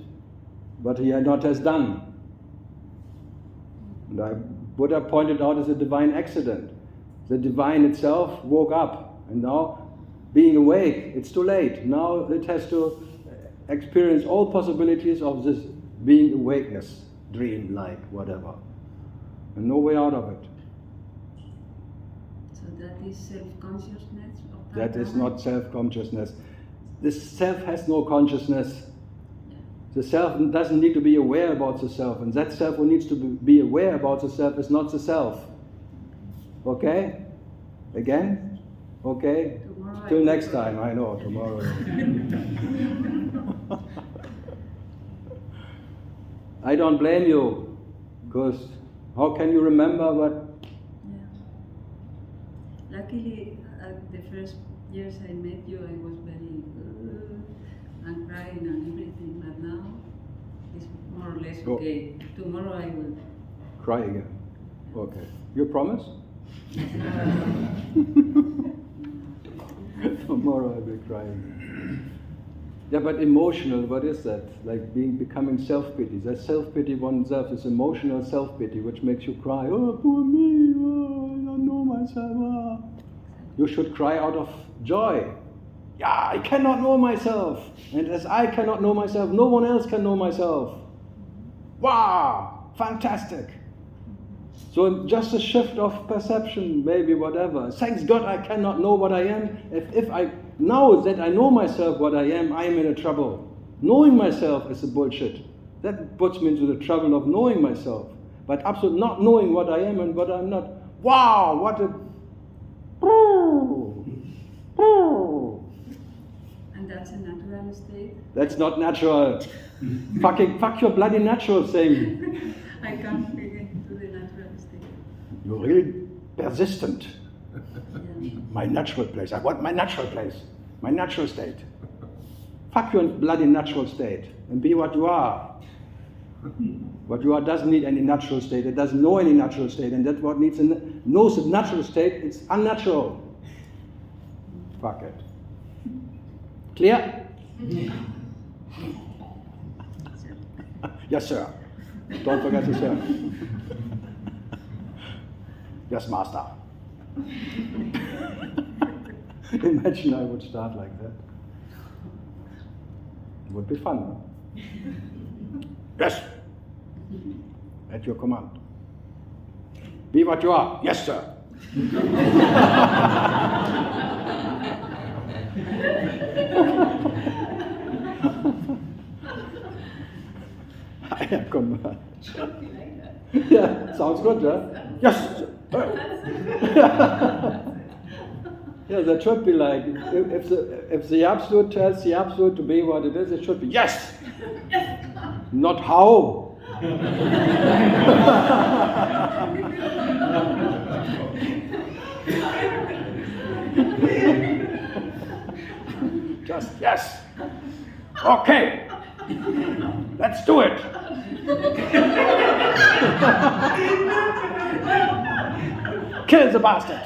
But he had not has done. And Buddha pointed out as a divine accident. The divine itself woke up, and now being awake, it's too late. Now it has to experience all possibilities of this being awakeness, dream-like, whatever. And no way out of it. So that is self-consciousness? That is not self-consciousness. the self has no consciousness. The self doesn't need to be aware about the self, and that self who needs to be aware about the self is not the self. Okay? Again? Okay? Tomorrow Till next time, I know, tomorrow. I don't blame you, because how can you remember what? Yeah. Luckily, the first years I met you, I was very and crying and everything, but now it's more or less okay. Tomorrow I will cry again. Okay. You promise? Tomorrow I will cry again. Yeah, but emotional, what is that? Like becoming self-pity. That self-pity oneself is emotional self-pity, which makes you cry, oh, poor me, oh, I don't know myself. Oh. You should cry out of joy. Yeah, I cannot know myself. And as I cannot know myself, no one else can know myself. Wow, fantastic. So just a shift of perception, maybe whatever. Thanks God I cannot know what I am. If I know that I know myself what I am in a trouble. Knowing myself is a bullshit. That puts me into the trouble of knowing myself. But absolutely not knowing what I am and what I'm not. Wow, what a... And that's a natural state? That's not natural. Fuck your bloody natural thing. I can't get into the natural state. You're really persistent. Yeah. My natural place. I want my natural place. My natural state. Fuck your bloody natural state and be what you are. What you are doesn't need any natural state. It doesn't know any natural state, and that's what knows a natural state. It's unnatural. Fuck it. Clear? Yes, sir. Don't forget to sir. Yes, master. Imagine I would start like that. It would be fun, no? Yes. At your command. Be what you are. Yes, sir. I am command. Yeah, sounds good, huh? Yes. Yeah, that should be like, if the Absolute tells the Absolute to be what it is, it should be yes! Not how. Just yes. Okay. Let's do it. Kill the bastard.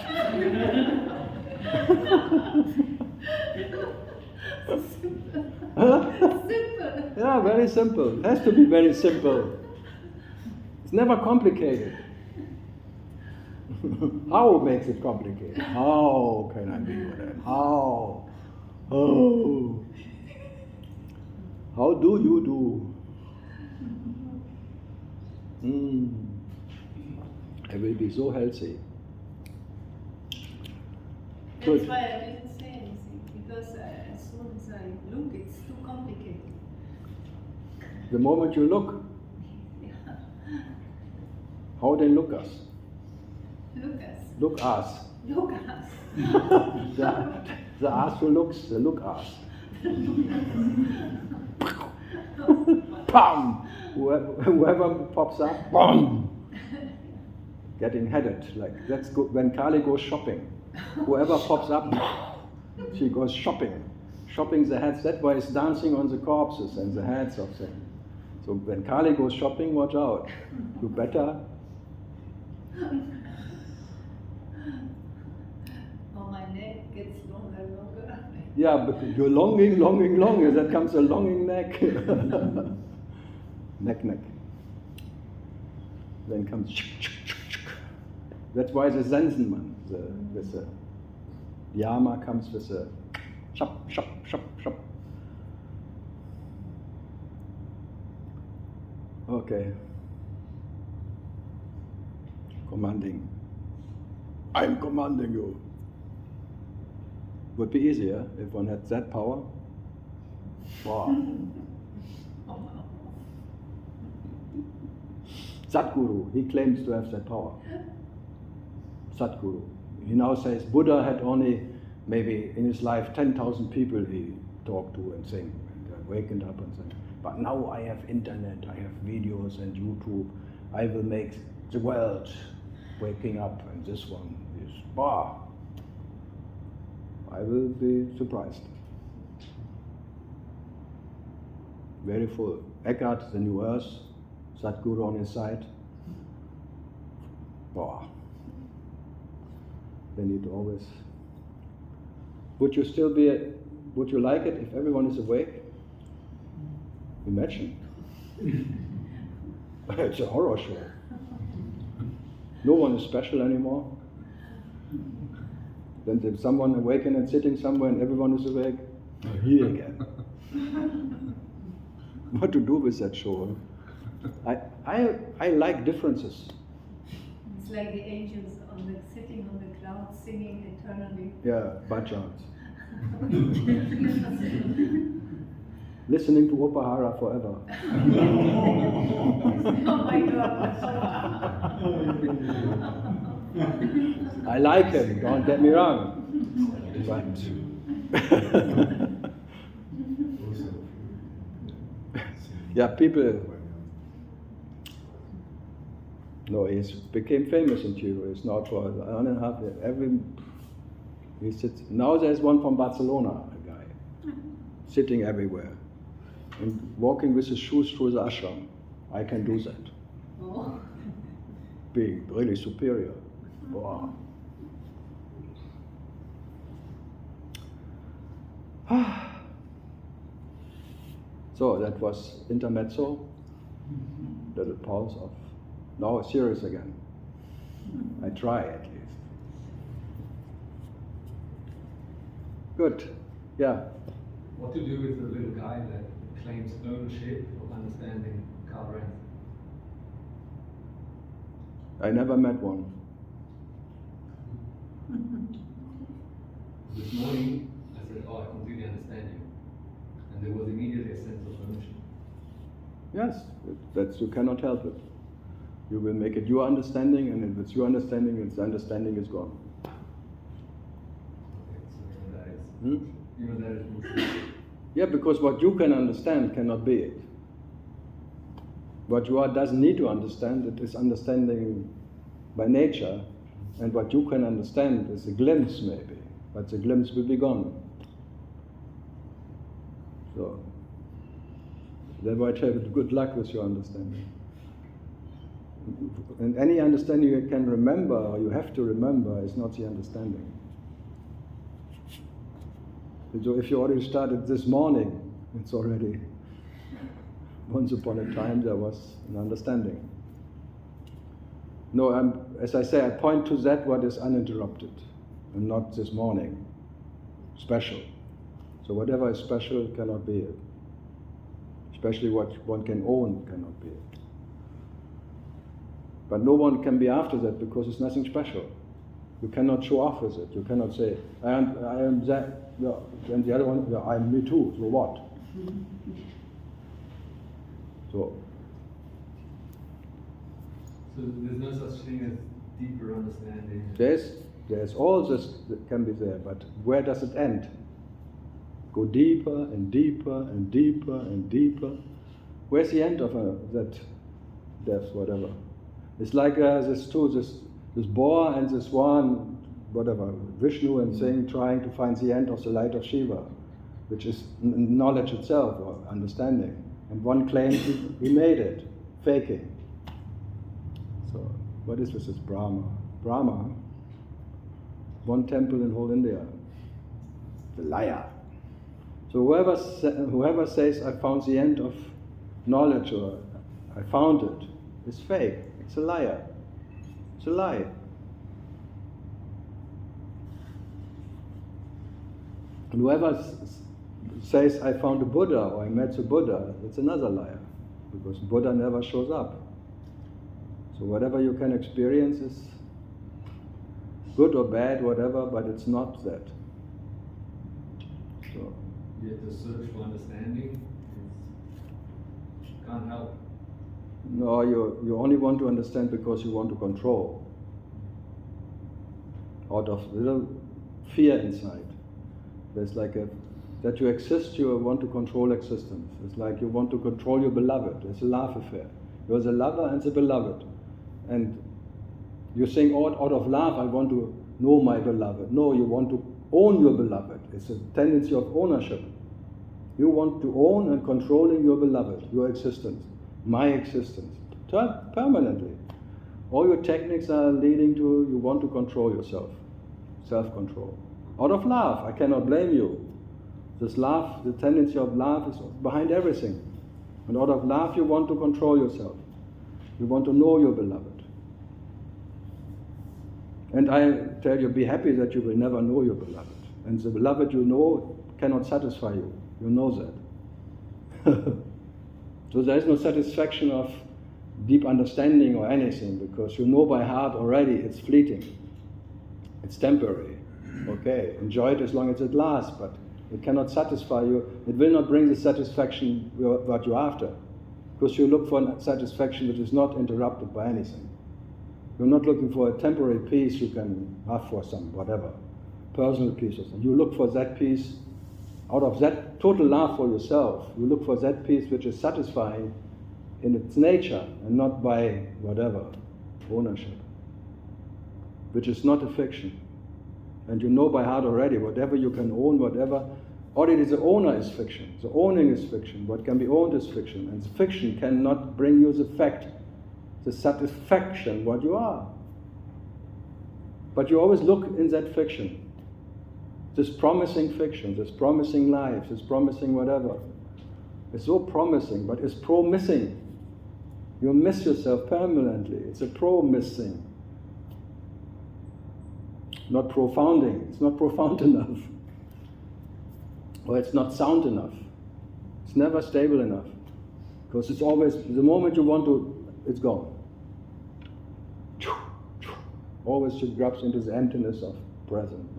Huh? Simple. Yeah, very simple. It has to be very simple. It's never complicated. How makes it complicated? How can I be with him? How? Oh. How do you do? I will be so healthy. That's Good. why I didn't say anything, because as soon as I look, it's too complicated. The moment you look, Yeah. how they look us? Look us. Look us. Look us. The ass who looks, the look us. Bam! Whoever pops up, bam! Getting headed, like that's good. When Kali goes shopping, whoever pops up, she goes shopping. Shopping the heads, that way is dancing on the corpses and the heads of them. So when Kali goes shopping, watch out. You better. Oh, my neck gets longer and longer. Yeah, but you're longing, that comes a longing neck. neck. Then comes that's why the Sensenmann, with the Yama comes with a shop. Okay. Commanding. I'm commanding you. Would be easier if one had that power. Wow. Sadhguru, he claims to have that power. Sadhguru. He now says Buddha had only maybe in his life 10,000 people he talked to and sang and wakened up and sang. But now I have internet, I have videos and YouTube. I will make the world waking up, and this one is bah. I will be surprised. Very full. Eckhart, the New Earth, Sadhguru on his side. Bah. They need always. Would you still be? Would you like it if everyone is awake? Imagine. It's a horror show. No one is special anymore. Then there's someone awakened and sitting somewhere and everyone is awake. Here again. What to do with that show? I like differences. It's like the angels sitting on the clouds singing eternally. Yeah, bhajans. Listening to Upahara forever. Oh my God. I like him, don't get me wrong. Yeah, people. No, he became famous in Chile. It's not for 1.5 years. He sits. Now there's one from Barcelona, a guy, sitting everywhere and walking with his shoes through the ashram. I can do that. Oh. Being really superior. Wow. So that was intermezzo, little pause of, now serious again. I try at least. Good, yeah. What to do with the little guy that claims ownership of understanding KARL RENZ? I never met one. This morning, I said, oh, I completely understand you. And there was immediately a sense of ownership. Yes, that's, you cannot help it. You will make it your understanding, and if it's your understanding, its understanding is gone. Okay, so even that is bullshit. Yeah, because what you can understand cannot be it. What you are doesn't need to understand, it is understanding by nature, and what you can understand is a glimpse maybe, but the glimpse will be gone. So, thereby have good luck with your understanding. And any understanding you can remember, or you have to remember, is not the understanding. So if you already started this morning, it's already, once upon a time there was an understanding. No, as I say, I point to that what is uninterrupted, and not this morning, special. So whatever is special cannot be it. Especially what one can own cannot be it. But no one can be after that because it's nothing special. You cannot show off with it. You cannot say, I am that, and the other one, I am me too, so what? So there's no such thing as deeper understanding? There's all this that can be there, but where does it end? Go deeper and deeper and deeper and deeper. Where's the end of that depth, whatever? It's like this boar and this one, whatever, Vishnu and Singh trying to find the end of the light of Shiva, which is knowledge itself or understanding. And one claims he made it, faking. So, what is this? It's Brahma. Brahma, one temple in whole India. The liar. So whoever says I found the end of knowledge or I found it is fake. It's a liar. It's a lie. And whoever says I found a Buddha or I met the Buddha, it's another liar, because Buddha never shows up. So whatever you can experience is good or bad, whatever, but it's not that. So the search for understanding can't help. No, you only want to understand because you want to control. Out of little fear inside. There's like that you exist, you want to control existence. It's like you want to control your beloved. It's a love affair. You're the lover and the beloved. And you think out of love, I want to know my beloved. No, you want to own your beloved. It's a tendency of ownership. You want to own and controlling your beloved, your existence, my existence, permanently. All your techniques are leading to you want to control yourself, self-control. Out of love, I cannot blame you. This love, the tendency of love is behind everything. And out of love, you want to control yourself. You want to know your beloved. And I tell you, be happy that you will never know your beloved. And the beloved you know cannot satisfy you. You know that. So there is no satisfaction of deep understanding or anything, because you know by heart already it's fleeting. It's temporary. Okay, enjoy it as long as it lasts, but it cannot satisfy you. It will not bring the satisfaction what you're after, because you look for satisfaction which is not interrupted by anything. You're not looking for a temporary peace you can have for some whatever, personal peace or something. You look for that peace out of that total love for yourself. You look for that peace which is satisfying in its nature and not by whatever, ownership, which is not a fiction. And you know by heart already, whatever you can own, whatever, already the owner is fiction. The owning is fiction. What can be owned is fiction. And the fiction cannot bring you the fact, the satisfaction, what you are. But you always look in that fiction. This promising fiction, this promising life, this promising whatever. It's so promising, but it's pro-missing. You miss yourself permanently. It's a pro-missing. Not profounding. It's not profound enough. Or it's not sound enough. It's never stable enough. Because it's always, the moment you want to, it's gone. Always just grabs into the emptiness of present.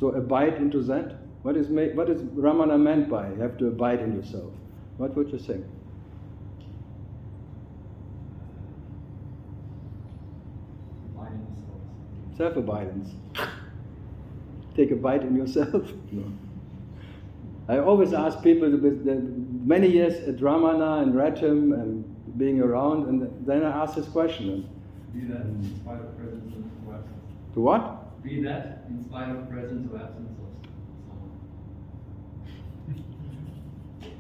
So abide into that. What is Ramana meant by you have to abide in yourself? What would you think? Self-abidance. Take a bite in yourself. No. I always ask people, many years at Ramana and read him and being around, and then I ask this question. Be that in spite of presence or absence. To what? Be that in spite of presence or absence of someone.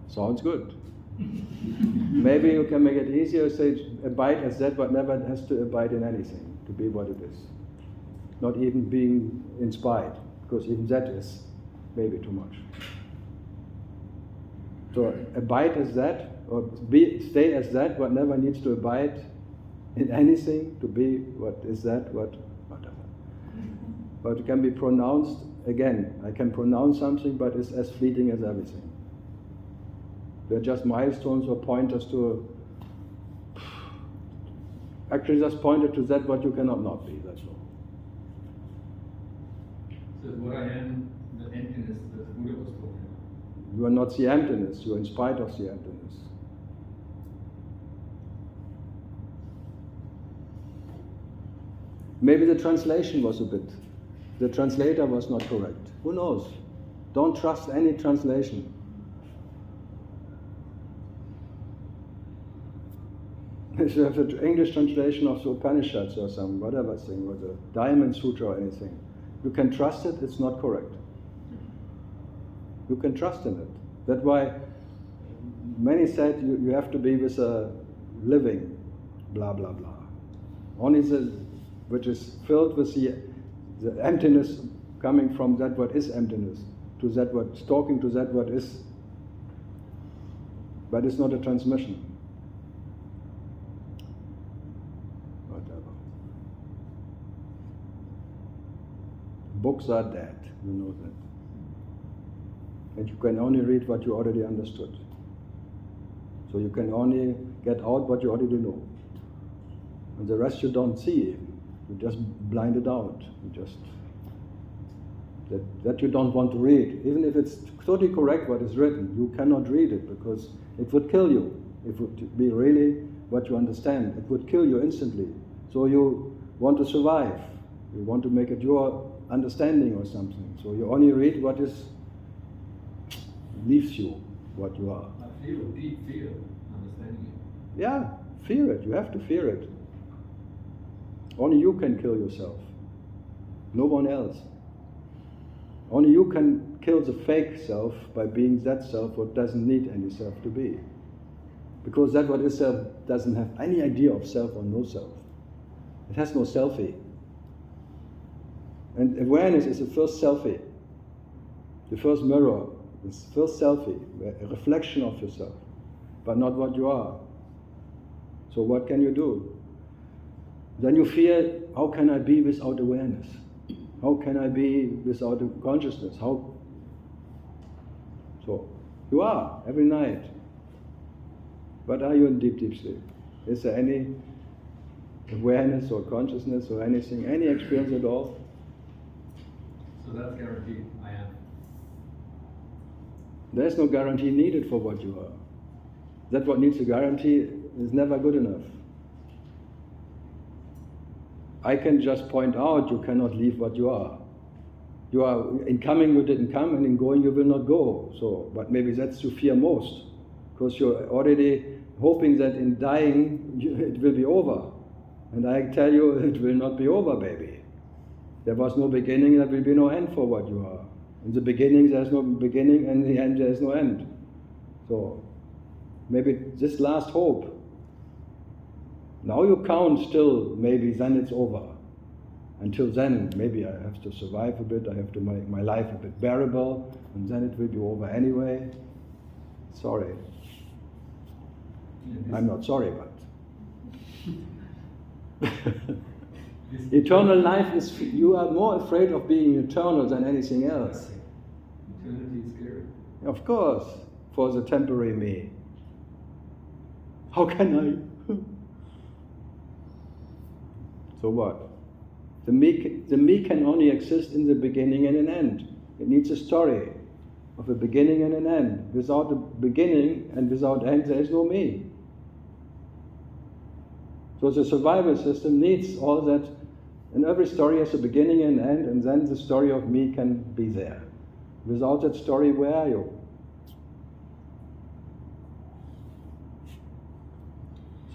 Sounds good. Maybe you can make it easier, say abide as that, but never has to abide in anything, to be what it is. Not even being inspired, because even that is maybe too much. So abide as that, or stay as that, what never needs to abide in anything, to be what is that, whatever. But it can be pronounced, again, I can pronounce something, but it's as fleeting as everything. They're just milestones or pointers to, actually just pointed to that what you cannot not be, that's all. So what I am, the emptiness that the Buddha was talking about. You are not the emptiness, you are in spite of the emptiness. Maybe the translation was the translator was not correct. Who knows? Don't trust any translation. If you have the English translation of the Upanishads or some whatever thing, or the Diamond Sutra or anything, you can trust it, it's not correct. You can trust in it. That's why many said you have to be with a living, blah, blah, blah. Only which is filled with the emptiness coming from that what is emptiness, to that what, talking to that what is. But it's not a transmission. Whatever. Books are dead, you know that. And you can only read what you already understood. So you can only get out what you already know. And the rest you don't see. You just blind it out. You just that you don't want to read. Even if it's totally correct what is written, you cannot read it because it would kill you. If it would be really what you understand, it would kill you instantly. So you want to survive. You want to make it your understanding or something. So you only read what is leaves you, what you are. I feel a deep fear understanding it. Yeah, fear it. You have to fear it. Only you can kill yourself. No one else. Only you can kill the fake self by being that self what doesn't need any self to be. Because that what is self doesn't have any idea of self or no self. It has no selfie. And awareness is the first selfie, the first mirror, the first selfie, a reflection of yourself, but not what you are. So what can you do? Then you fear, how can I be without awareness? How can I be without consciousness? How? So, you are, every night. But are you in deep, deep sleep? Is there any awareness or consciousness or anything, any experience at all? So that's guaranteed, I am. There is no guarantee needed for what you are. That what needs a guarantee is never good enough. I can just point out you cannot leave what you are. You are, in coming you didn't come, and in going you will not go. So, but maybe that's you fear most, because you're already hoping that in dying it will be over. And I tell you, it will not be over, baby. There was no beginning, there will be no end for what you are. In the beginning there is no beginning, and in the end there is no end. So, maybe this last hope. Now you count still, maybe then it's over. Until then, maybe I have to survive a bit, I have to make my life a bit bearable, and then it will be over anyway. Sorry. I'm not sorry, but... Eternal life is, you are more afraid of being eternal than anything else. Eternity is scary. Of course, for the temporary me. How can I? So what? The me can only exist in the beginning and an end. It needs a story of a beginning and an end. Without a beginning and without end, there is no me. So the survival system needs all that, and every story has a beginning and end, and then the story of me can be there. Without that story, where are you?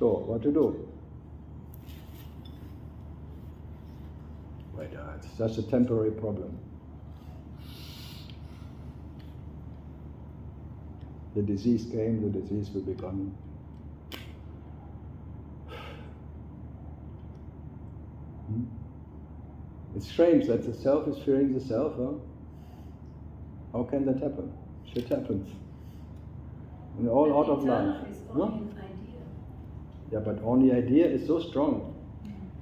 So, what to do? Wait, it's just a temporary problem. The disease came, the disease will be gone. It's strange that the self is fearing the self, huh? How can that happen? Shit happens. And all out of life. Is only an idea. Yeah, but only idea is so strong.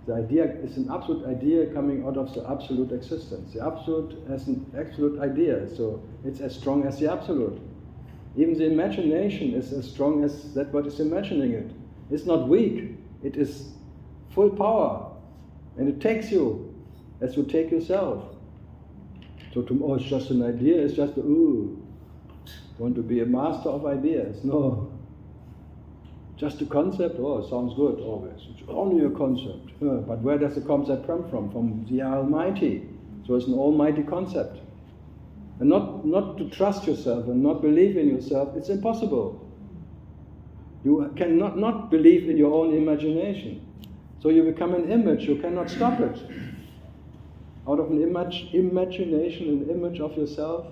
The idea is an absolute idea coming out of the absolute existence. The absolute has an absolute idea, so it's as strong as the absolute. Even the imagination is as strong as that what is imagining it. It's not weak, it is full power. And it takes you as you take yourself. So tomorrow it's just an idea, it's just want to be a master of ideas. No. Just a concept, sounds good always. It's only a concept. But where does the concept come from? From the Almighty. So it's an almighty concept. And not to trust yourself and not believe in yourself, it's impossible. You cannot not believe in your own imagination. So you become an image, you cannot stop it. Out of an imagination, an image of yourself,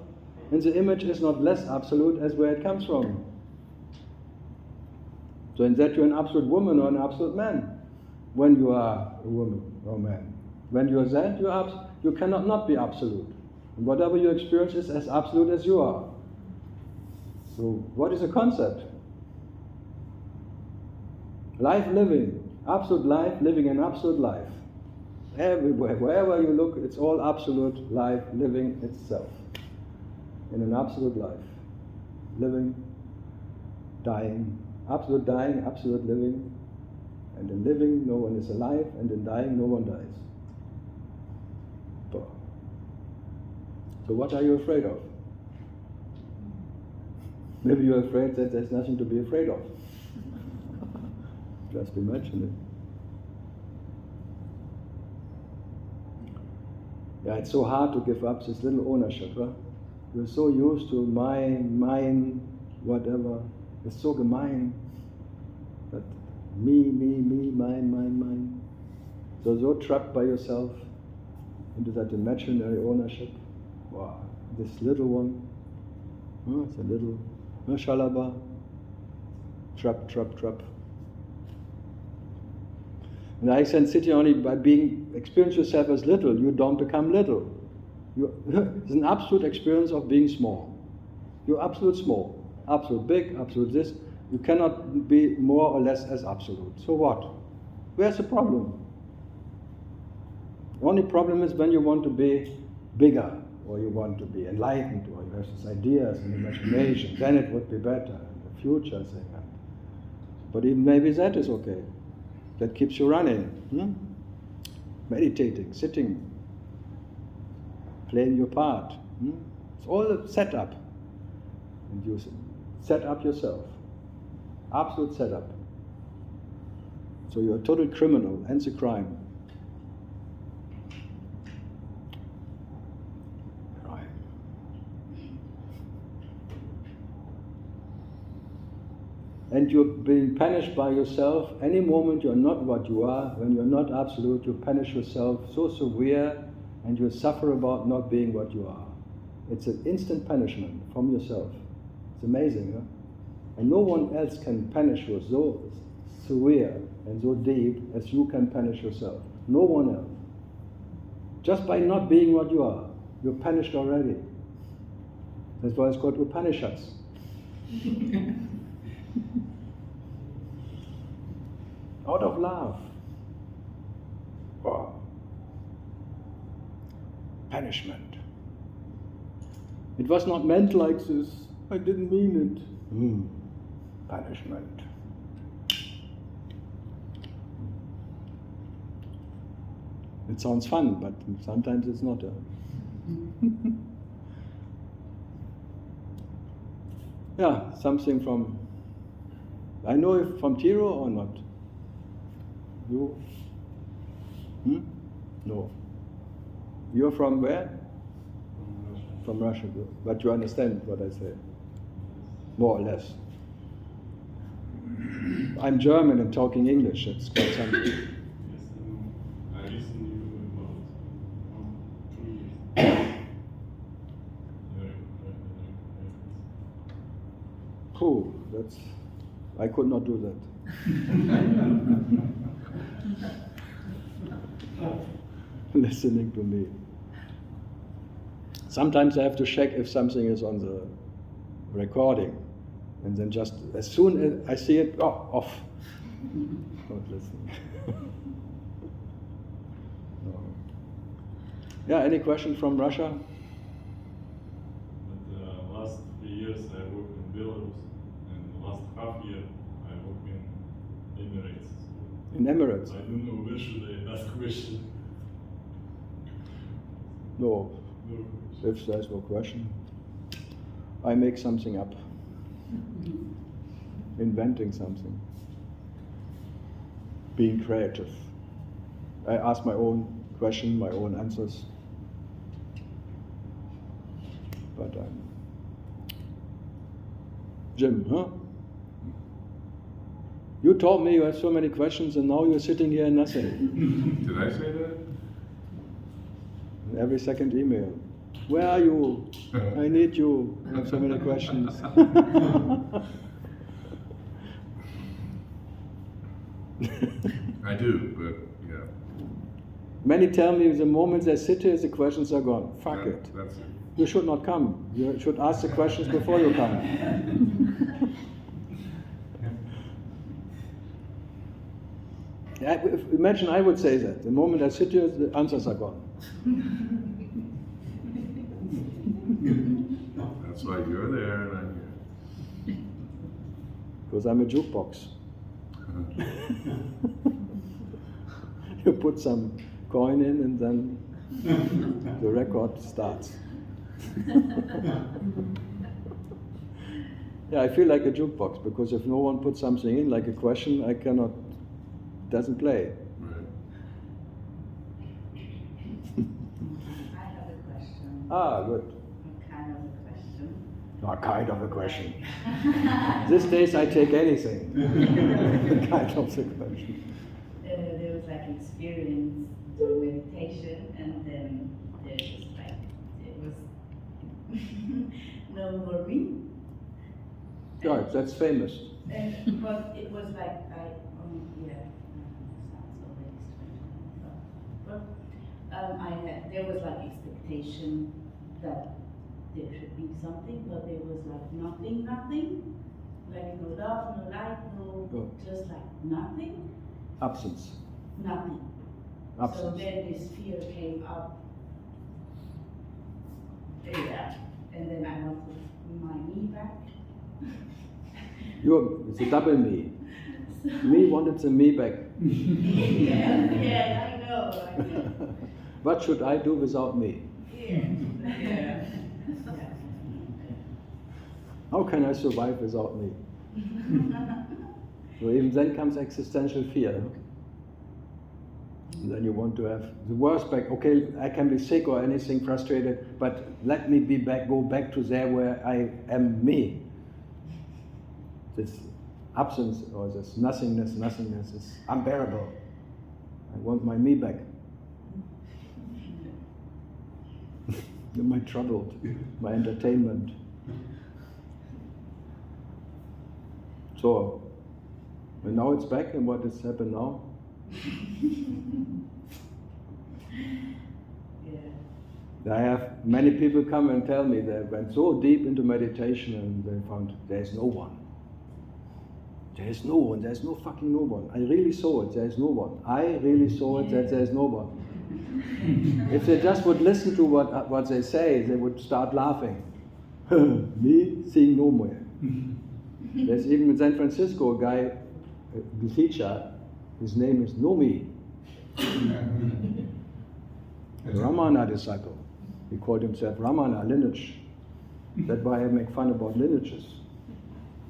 and the image is not less absolute as where it comes from. So in that you're an absolute woman or an absolute man, when you are a woman or a man. When you are that, you cannot not be absolute. And whatever you experience is as absolute as you are. So what is a concept? Life living, absolute life, living an absolute life. Everywhere, wherever you look, it's all absolute life living itself. In an absolute life. Living, dying, absolute living. And in living, no one is alive, and in dying, no one dies. So what are you afraid of? Maybe you're afraid that there's nothing to be afraid of. Just imagine it. Yeah, it's so hard to give up this little ownership, huh? You're so used to mine, whatever. It's so gemein. That me, mine. So trapped by yourself into that imaginary ownership. Wow, this little one. It's a little shalaba. Trap. And I can sit here only by experience yourself as little, you don't become little. It's an absolute experience of being small. You're absolute small, absolute big, absolute this. You cannot be more or less as absolute. So what? Where's the problem? The only problem is when you want to be bigger, or you want to be enlightened, or you have these ideas and imagination, then it would be better in the future, say that. But even maybe that is okay. That keeps you running, meditating, sitting, playing your part. It's all a setup. And you set up yourself. Absolute setup. So you're a total criminal, hence a crime. And you're being punished by yourself. Any moment you're not what you are, when you're not absolute, you punish yourself so severe, and you suffer about not being what you are. It's an instant punishment from yourself. It's amazing, huh? And no one else can punish you so severe and so deep as you can punish yourself. No one else. Just by not being what you are, you're punished already. That's why it's called Upanishads. Out of love. Wow. Punishment. It was not meant like this. I didn't mean it. Punishment. It sounds fun, but sometimes it's not. Yeah, something from, I know if from Tiro or not. You? No. You're from where? From Russia. But you understand what I say? More or less. I'm German and talking English. It's quite something. Yes, I listen to you about 2 years. Cool. That's. I could not do that. Listening to me. Sometimes I have to check if something is on the recording, and then just as soon as I see it, off. Not listening. No. Yeah, any question from Russia? But last 3 years I worked in Belarus, and last half year I work in Emirates. In Emirates? I don't know where should I ask question. No. No. If there's no question, I make something up. Inventing something. Being creative. I ask my own question, my own answers. But Jim, huh? You told me you have so many questions and now you're sitting here and nothing. Did I say that? Every second email. Where are you? I need you. I have so many questions. I do, but yeah. Many tell me the moment they sit here, the questions are gone. Fuck Yeah, it. that's it. You should not come. You should ask the questions before you come. Imagine I would say that. The moment I sit here, the answers are gone. That's why you're there and I'm here. Because I'm a jukebox. You put some coin in and then the record starts. Yeah, I feel like a jukebox, because if no one puts something in, like a question, I cannot, doesn't play. Right. I have a question. Ah, good. A kind of a question. Ah, kind of a question. These days I take anything. Kind of a question. There was like experience during meditation, and then there was like, it was no more me. Yeah, that's famous. But it was like, yeah, sounds already strange. But there was like expectation that there should be something, but there was like nothing, like no love, no light, just like nothing. Absence. Nothing. Absence. So then this fear came up. Yeah. And then I wanted my me back. It's a double me. Me wanted the me back. yeah, I know. What should I do without me? Yeah. How can I survive without me? So even then comes existential fear. And then you want to have the worst back. Okay, I can be sick or anything, frustrated, but let me go back to there where I am me. This absence or this nothingness is unbearable. I want my me back. My trouble, my entertainment. So, and now it's back, and what has happened now? I have many people come and tell me they went so deep into meditation and they found there's no one. There's no one, there's no fucking no one. I really saw it, there's no one. I really saw it that there's no one. If they just would listen to what they say, they would start laughing. Me seeing no more. There's even in San Francisco a guy, the teacher, his name is Nomi. A Ramana disciple. He called himself Ramana, lineage. That's why I make fun about lineages.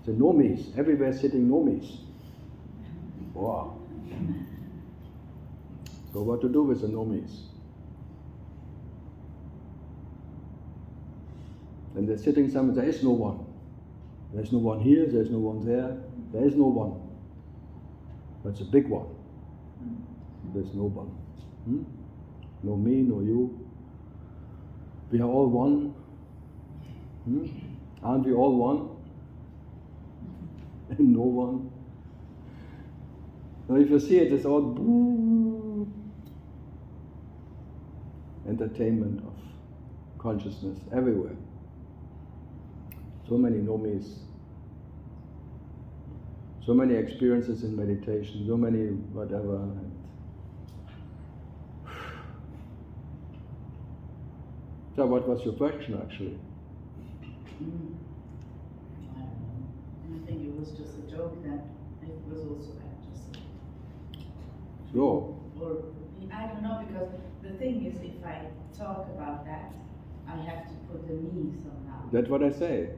The Nomis, everywhere sitting Nomis. Wow. So what to do with the Nomis? And they're sitting somewhere, there is no one. There's no one here, there's no one there, there is no one. That's a big one. There's no one. No me, no you. We are all one. Aren't we all one? And no one. Now if you see it, it's all entertainment of consciousness everywhere. So many nomis. So many experiences in meditation, so many whatever. So what was your question actually? I don't know. I think it was just a joke that it was also like just Sure. or I don't know, because the thing is, if I talk about that, I have to put the me somehow. That's what I say.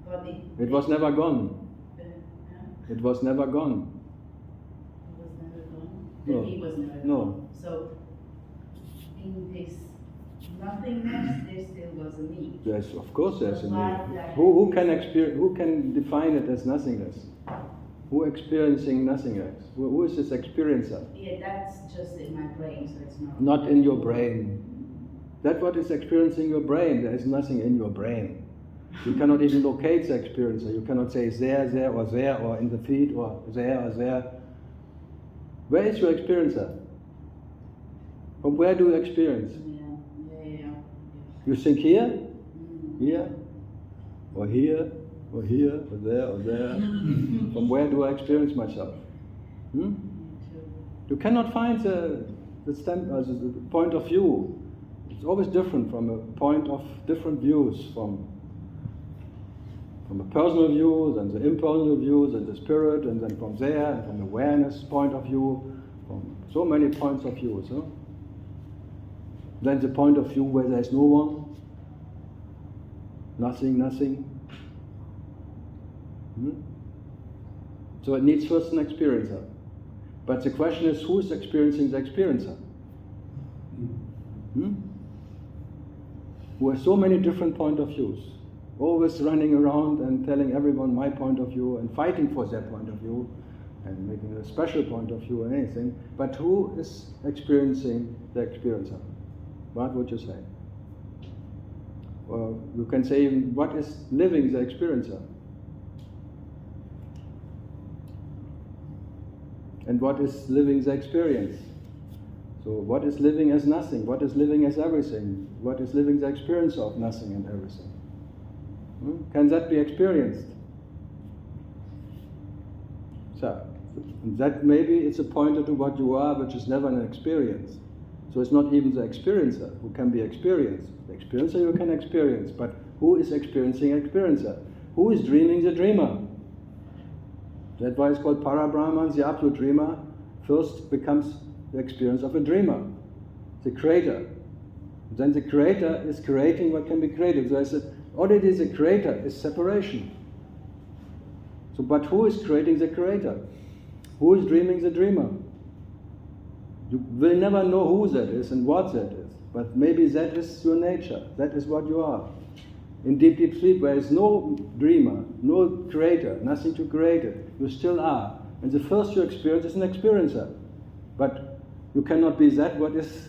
But it was never gone. Yeah? It was never gone. It was never gone? No. The me was never gone. No. So, in this nothingness, there still was a me. Yes, of course there's a me. Why- Who can define it as nothingness? Who experiencing nothingness? Who is this experiencer? Yeah, that's just in my brain, so it's not. Not in your brain. That's what is experiencing your brain. There is nothing in your brain. You cannot even locate the experiencer. You cannot say there, or in the feet, or there. Where is your experiencer? From where do you experience? Yeah. You think here? Here? Or here? Or here? Or there? From where do I experience myself? You cannot find the point of view. It's always different from a point of different views, from a personal view, then the impersonal view, then the spirit, and then from there, and from awareness point of view, from so many points of view. So then the point of view where there is no one, Nothing, nothing. So it needs first an experiencer. But the question is, who is experiencing the experiencer? Who has so many different point of views, always running around and telling everyone my point of view and fighting for their point of view and making a special point of view or anything. But who is experiencing the experiencer? What would you say? Well, you can say even, what is living the experiencer? And what is living the experience? So what is living as nothing? What is living as everything? What is living the experience of nothing and everything? Can that be experienced? So, that maybe it's a pointer to what you are, which is never an experience. So it's not even the experiencer who can be experienced. The experiencer you can experience, but who is experiencing experiencer? Who is dreaming the dreamer? That's why it's called Parabrahman, the absolute dreamer, first becomes the experience of a dreamer, the creator. Then the creator is creating what can be created. So I said, already the creator is separation. So, but who is creating the creator? Who is dreaming the dreamer? You will never know who that is and what that is, but maybe that is your nature, that is what you are. In deep, deep sleep, where there is no dreamer, no creator, nothing to create it, you still are. And the first you experience is an experiencer. But you cannot be that what is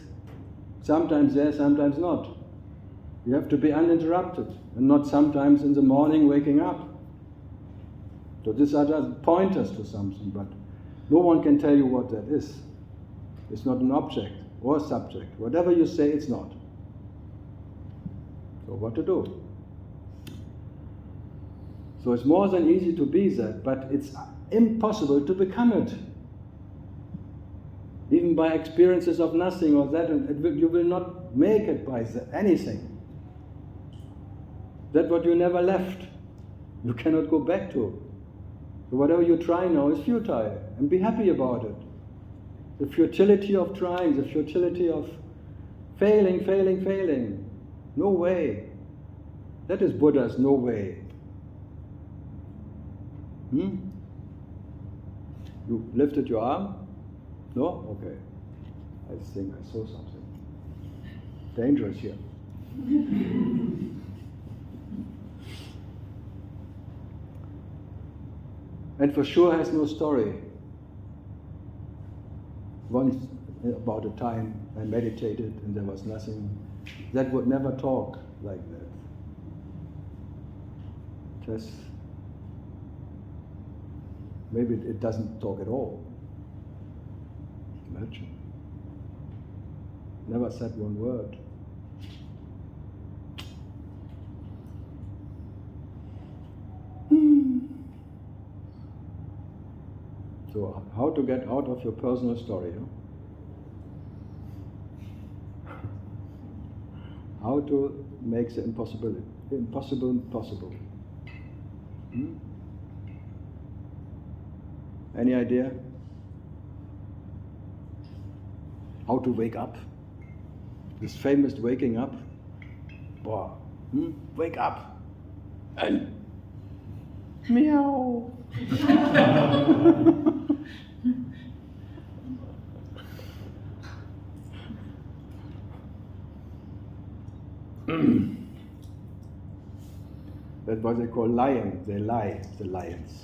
sometimes there, sometimes not. You have to be uninterrupted, and not sometimes in the morning waking up. So these are just pointers to something, but no one can tell you what that is. It's not an object or subject. Whatever you say, it's not. So what to do? So it's more than easy to be that, but it's impossible to become it. Even by experiences of nothing or that, you will not make it by anything. That what you never left, you cannot go back to. So whatever you try now is futile, and be happy about it. The futility of trying, the futility of failing, failing, failing. No way. That is Buddha's no way. You lifted your arm? No? Okay. I think I saw something. Dangerous here. And for sure has no story. Once, about a time, I meditated and there was nothing. That would never talk like that. Just, maybe it doesn't talk at all. Imagine. Never said one word. So how to get out of your personal story? Huh? How to make the impossible possible? Any idea? How to wake up? This famous waking up. Boah. Wake up and meow. That's what they call lion. They lie, the lions.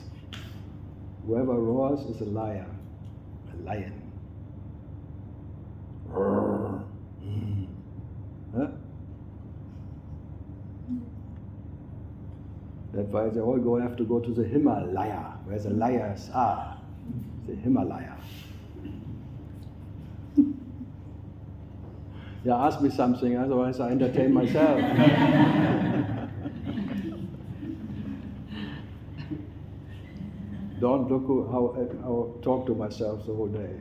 Whoever roars is a liar, a lion. Huh? That's why they all have to go to the Himalaya, where the liars are. The Himalaya. Yeah, ask me something, otherwise I entertain myself. Don't look how I talk to myself the whole day.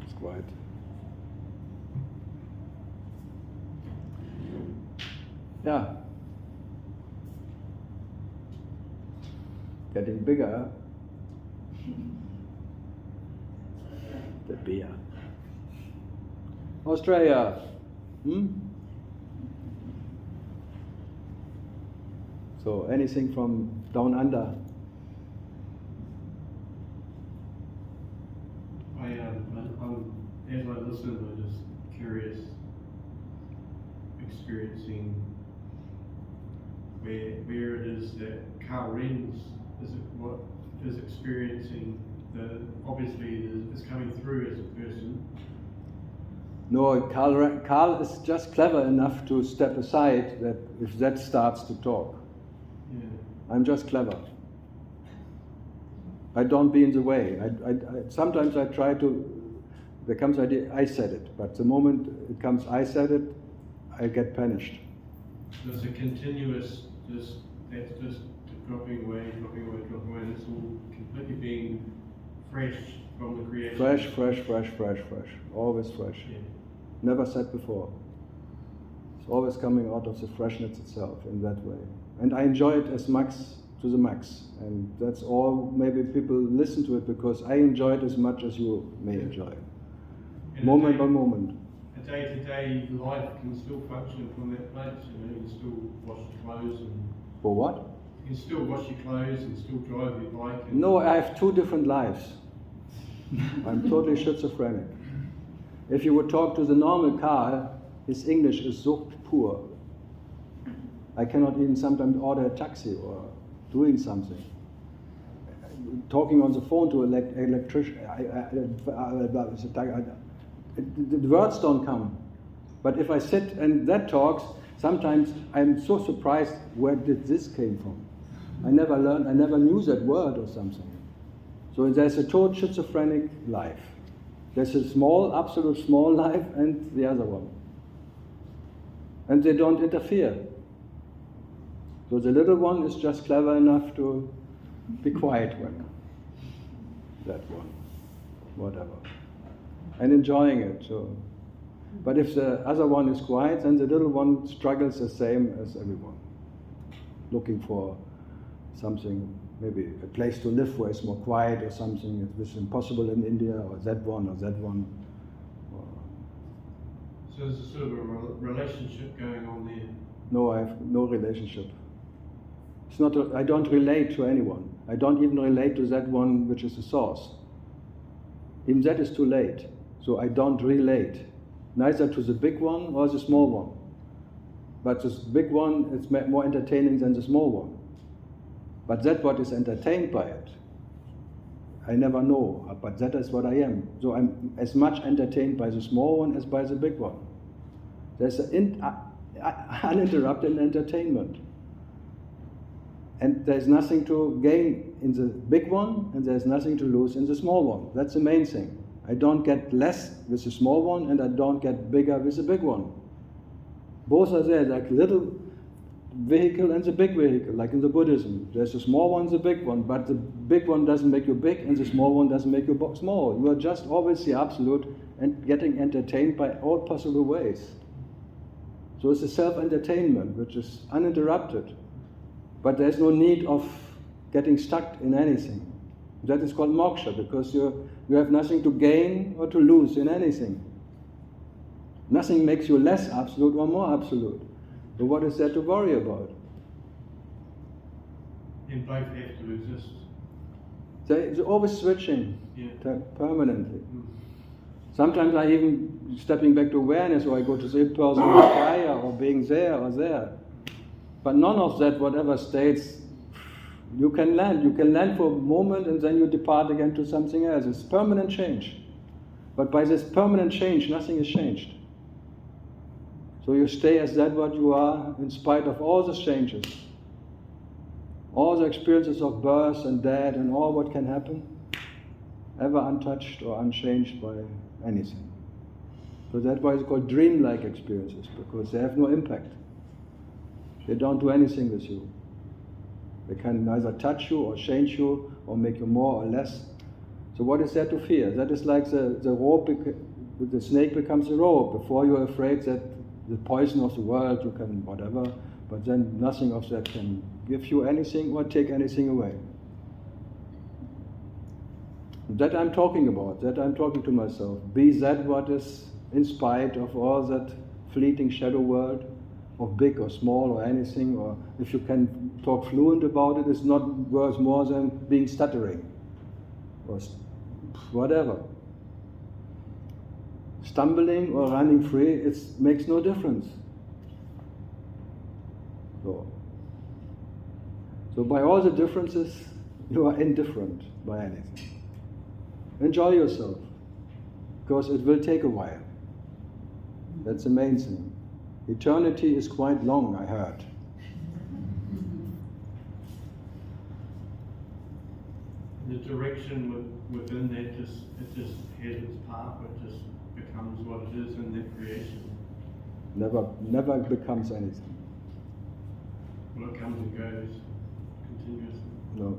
It's quite. Yeah. Getting bigger. The beer. Australia. So anything from down under. As I listen, I'm just curious, experiencing where it is that KARL RENZ is experiencing obviously is coming through as a person. No, Karl is just clever enough to step aside that if that starts to talk. Yeah. I'm just clever. I don't be in the way. Sometimes I try to, there comes the idea, I said it, but the moment it comes, I said it, I get punished. There's a continuous, that's just dropping away, and it's all completely being fresh from the creation. Fresh. Always fresh. Yeah. Never said before. It's always coming out of the freshness itself in that way. And I enjoy it as max to the max. And that's all, maybe people listen to it because I enjoy it as much as you may enjoy it. And Moment by moment. A day-to-day life can still function from that place. You can still wash your clothes and... For what? You can still wash your clothes and still drive your bike. And No, I have two different lives. I'm totally schizophrenic. If you would talk to the normal Karl, his English is so poor. I cannot even sometimes order a taxi or doing something. Talking on the phone to an electrician, the words don't come. But if I sit and that talks, sometimes I'm so surprised, where did this came from? I never learned, I never knew that word or something. So there's a total schizophrenic life. There's a small, absolute small life and the other one. And they don't interfere. So the little one is just clever enough to be quiet when that one, whatever. And enjoying it. So. But if the other one is quiet, then the little one struggles the same as everyone. Looking for something, maybe a place to live where it's more quiet or something which is impossible in India, or that one. So there's a sort of a relationship going on there. No, I have no relationship. It's not. I don't relate to anyone. I don't even relate to that one which is the source. Even that is too late. So I don't relate, neither to the big one or the small one. But this big one is more entertaining than the small one. But that what is entertained by it, I never know, but that is what I am. So I'm as much entertained by the small one as by the big one. There's an uninterrupted entertainment. And there's nothing to gain in the big one, and there's nothing to lose in the small one. That's the main thing. I don't get less with the small one, and I don't get bigger with the big one. Both are there, like little vehicle and the big vehicle, like in the Buddhism. There's the small one, the big one, but the big one doesn't make you big, and the small one doesn't make you small. You are just always the absolute and getting entertained by all possible ways. So it's a self-entertainment, which is uninterrupted. But there's no need of getting stuck in anything. That is called moksha, because you have nothing to gain or to lose in anything. Nothing makes you less absolute or more absolute. But what is there to worry about? And both have to exist. They're always switching, Yeah. permanently. Sometimes I even stepping back to awareness, or I go to the impersonal prior, or being there or there. But none of that, whatever states, you can land. You can land for a moment and then you depart again to something else. It's permanent change. But by this permanent change, nothing is changed. So you stay as that what you are in spite of all the changes. All the experiences of birth and death and all what can happen, ever untouched or unchanged by anything. So that's why it's called dreamlike experiences, because they have no impact. They don't do anything with you. They can neither touch you or change you or make you more or less. So what is there to fear? That is like the rope, the snake becomes a rope. Before you're afraid that the poison of the world, you can whatever, but then nothing of that can give you anything or take anything away. That I'm talking about, that I'm talking to myself. Be that what is in spite of all that fleeting shadow world, of big or small or anything, or if you can talk fluent about it, it's not worth more than being stuttering or whatever. Stumbling or running free, it makes no difference. So by all the differences, you are indifferent by anything. Enjoy yourself, because it will take a while. That's the main thing. Eternity is quite long, I heard. The direction within that it just has its path, it just becomes what it is in that creation. Never becomes anything. Well, it comes and goes continuously. No.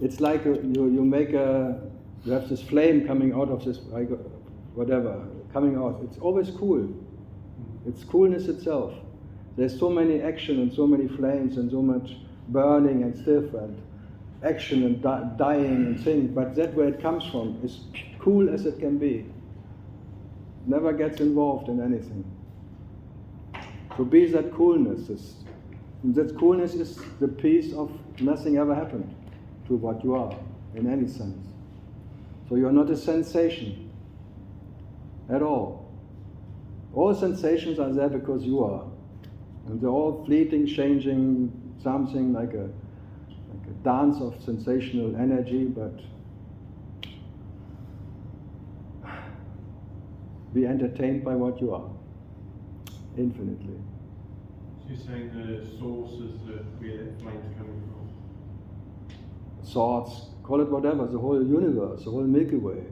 It's like you have this flame coming out of this, whatever, coming out. It's always cool. It's coolness itself. There's so many action and so many flames and so much burning and stuff and action and dying and things, but that where it comes from is cool as it can be. Never gets involved in anything. So be that coolness. That coolness is the peace of nothing ever happened to what you are, in any sense. So you're not a sensation at all. All sensations are there because you are. And they're all fleeting, changing, something like a dance of sensational energy, but be entertained by what you are, infinitely. So you're saying the source is where that flame's coming from? Thoughts, call it whatever, the whole universe, the whole Milky Way.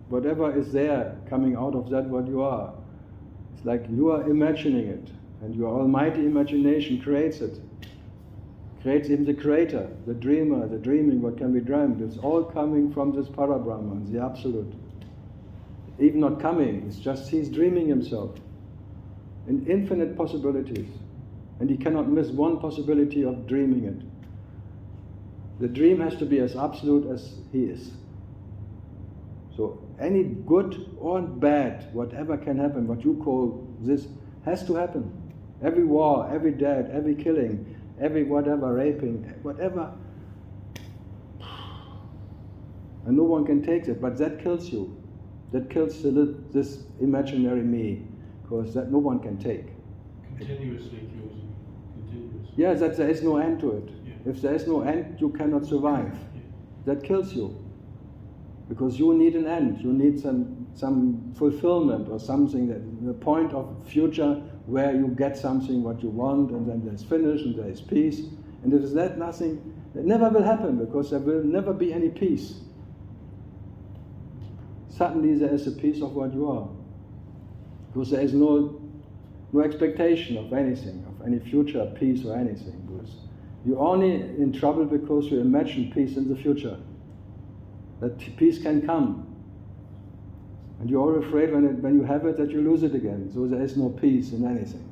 Whatever is there coming out of that what you are. It's like you are imagining it, and your almighty imagination creates it. Creates even the creator, the dreamer, the dreaming, what can be dreamed. It's all coming from this Parabrahman, the Absolute. Even not coming, it's just he's dreaming himself in infinite possibilities. And he cannot miss one possibility of dreaming it. The dream has to be as absolute as he is. So any good or bad, whatever can happen, what you call this, has to happen. Every war, every death, every killing, every whatever, raping, whatever. And no one can take it, but that kills you. That kills this imaginary me, because that no one can take. Continuously kills you. Continuously. Yeah, that there is no end to it. Yeah. If there is no end, you cannot survive. Yeah. That kills you. Because you need an end, you need some fulfillment or something, that the point of future where you get something what you want, and then there's finish and there is peace. And if there's that nothing, it never will happen, because there will never be any peace. Suddenly there is a peace of what you are. Because there is no expectation of anything, of any future peace or anything. Because you're only in trouble because you imagine peace in the future. That peace can come. And you're all afraid when you have it that you lose it again. So there is no peace in anything.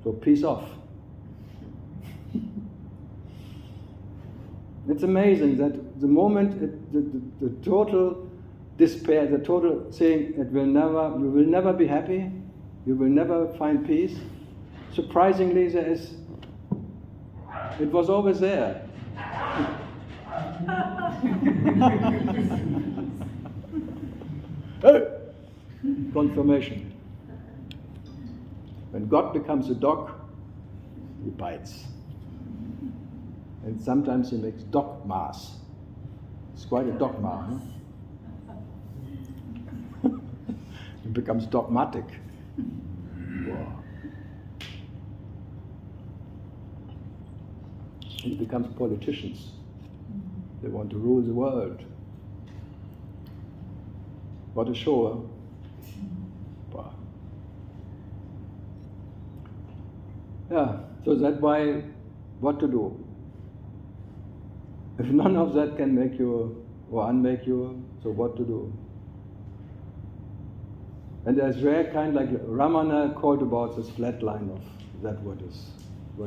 So peace off. It's amazing that the moment the total despair, the total saying you will never be happy, you will never find peace. Surprisingly, it was always there. Confirmation. When God becomes a dog, he bites. And sometimes he makes dogmas. It's quite a dogma. Huh? He becomes dogmatic. Wow. He becomes politicians. They want to rule the world. What a show, huh? Wow. Yeah, so that's why, what to do? If none of that can make you or unmake you, so what to do? And there's rare kind, like Ramana called about this flat line of that what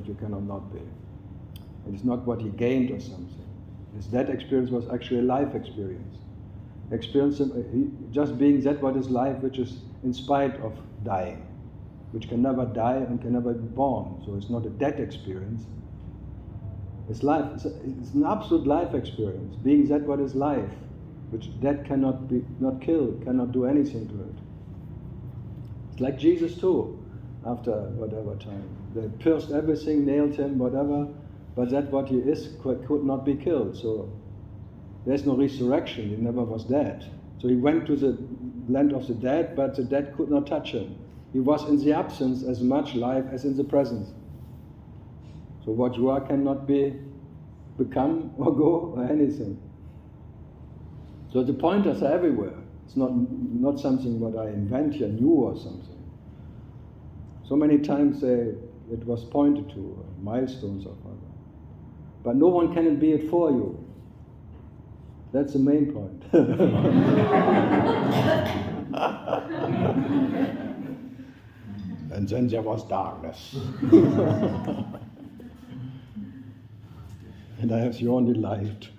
you cannot not be. It is not what he gained or something. That experience was actually a life experience. just being that what is life, which is in spite of dying, which can never die and can never be born. So it's not a dead experience. It's life. It's an absolute life experience. Being that what is life, which death cannot not kill, cannot do anything to it. It's like Jesus too. After whatever time, they pierced everything, nailed him, whatever. But that what he is could not be killed. So there's no resurrection. He never was dead. So he went to the land of the dead, but the dead could not touch him. He was in the absence as much life as in the presence. So what you are cannot become or go or anything. So the pointers are everywhere. It's not something what I invent here, new or something. So many times it was pointed to, milestones or whatever. But no one can be it for you. That's the main point. And then there was darkness. And I have the only light.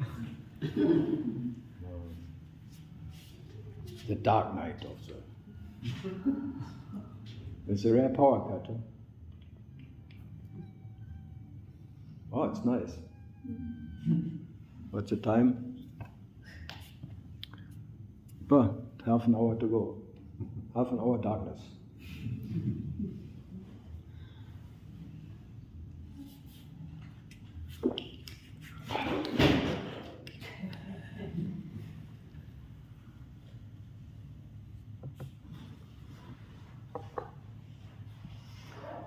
The dark night of the... It's a rare power cut. Huh? Oh, it's nice. What's the time? But half an hour to go. Half an hour darkness.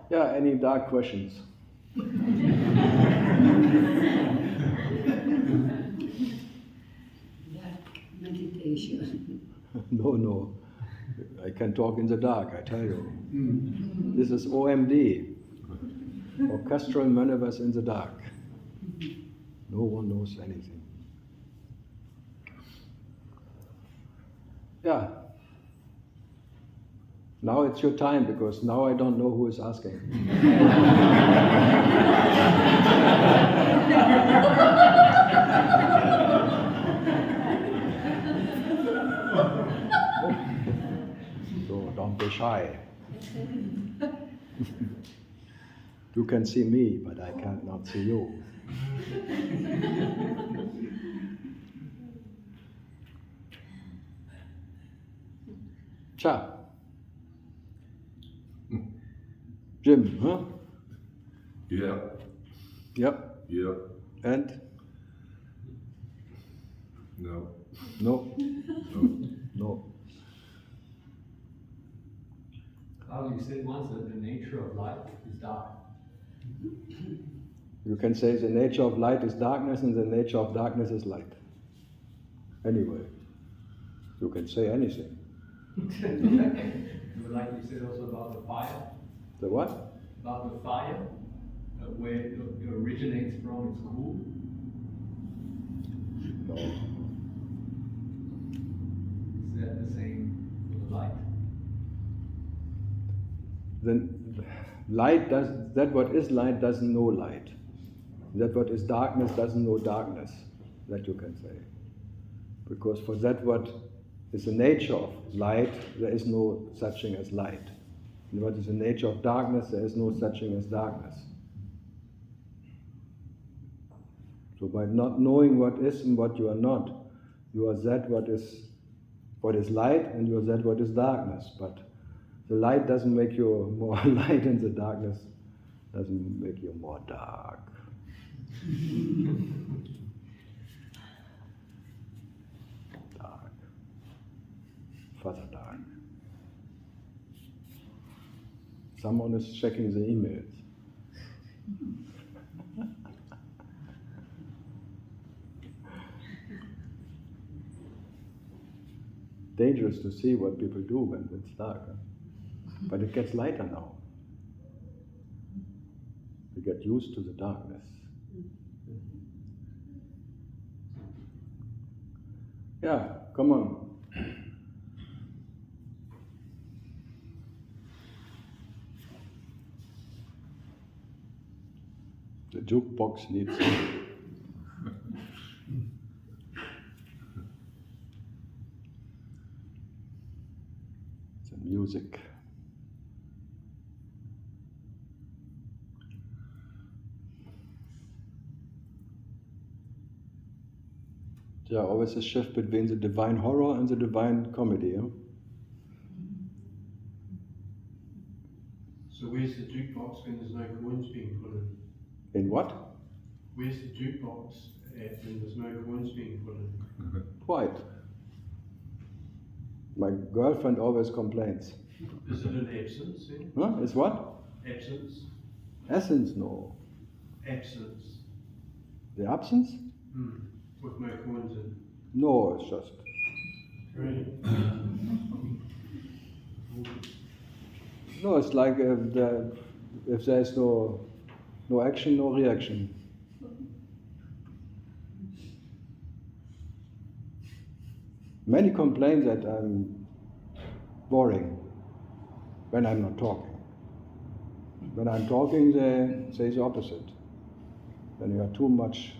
Yeah, any dark questions? Meditation. No. I can talk in the dark, I tell you. This is OMD. Orchestral maneuvers in the dark. No one knows anything. Yeah. Now it's your time, because now I don't know who is asking. So don't be shy. You can see me, but I cannot see you. Cha. Jim, huh? Yeah. Yep. Yeah. And? No. No. No. No. Carl, you said once that the nature of light is dark. You can say the nature of light is darkness and the nature of darkness is light. Anyway, you can say anything. Like you said also about the fire. The what? About the fire, where it originates from, it's cool. No. Is that the same for the light? Then light that what is light doesn't know light. That what is darkness doesn't know darkness. That you can say. Because for that what is the nature of light, there is no such thing as light. And what is the nature of darkness, there is no such thing as darkness. So by not knowing what is and what you are not, you are that what is light, and you are that what is darkness. But the light doesn't make you more light, and the darkness doesn't make you more dark. Dark. Further dark. Someone is checking the emails. Dangerous to see what people do when it's dark. Huh? But it gets lighter now. We get used to the darkness. Yeah, come on. The jukebox needs the music. Yeah, always a shift between the divine horror and the divine comedy. Huh? So where's the jukebox when there's no coins being put in? In what? Where's the jukebox at when there's no coins being put in? Quite. My girlfriend always complains. Is it an absence then? Huh? Is what? Absence? Essence, no. Absence. The absence? With no coins in. No, it's just. No, it's like if there's no action, no reaction. Many complain that I'm boring when I'm not talking. When I'm talking, they say the opposite. Then you are too much.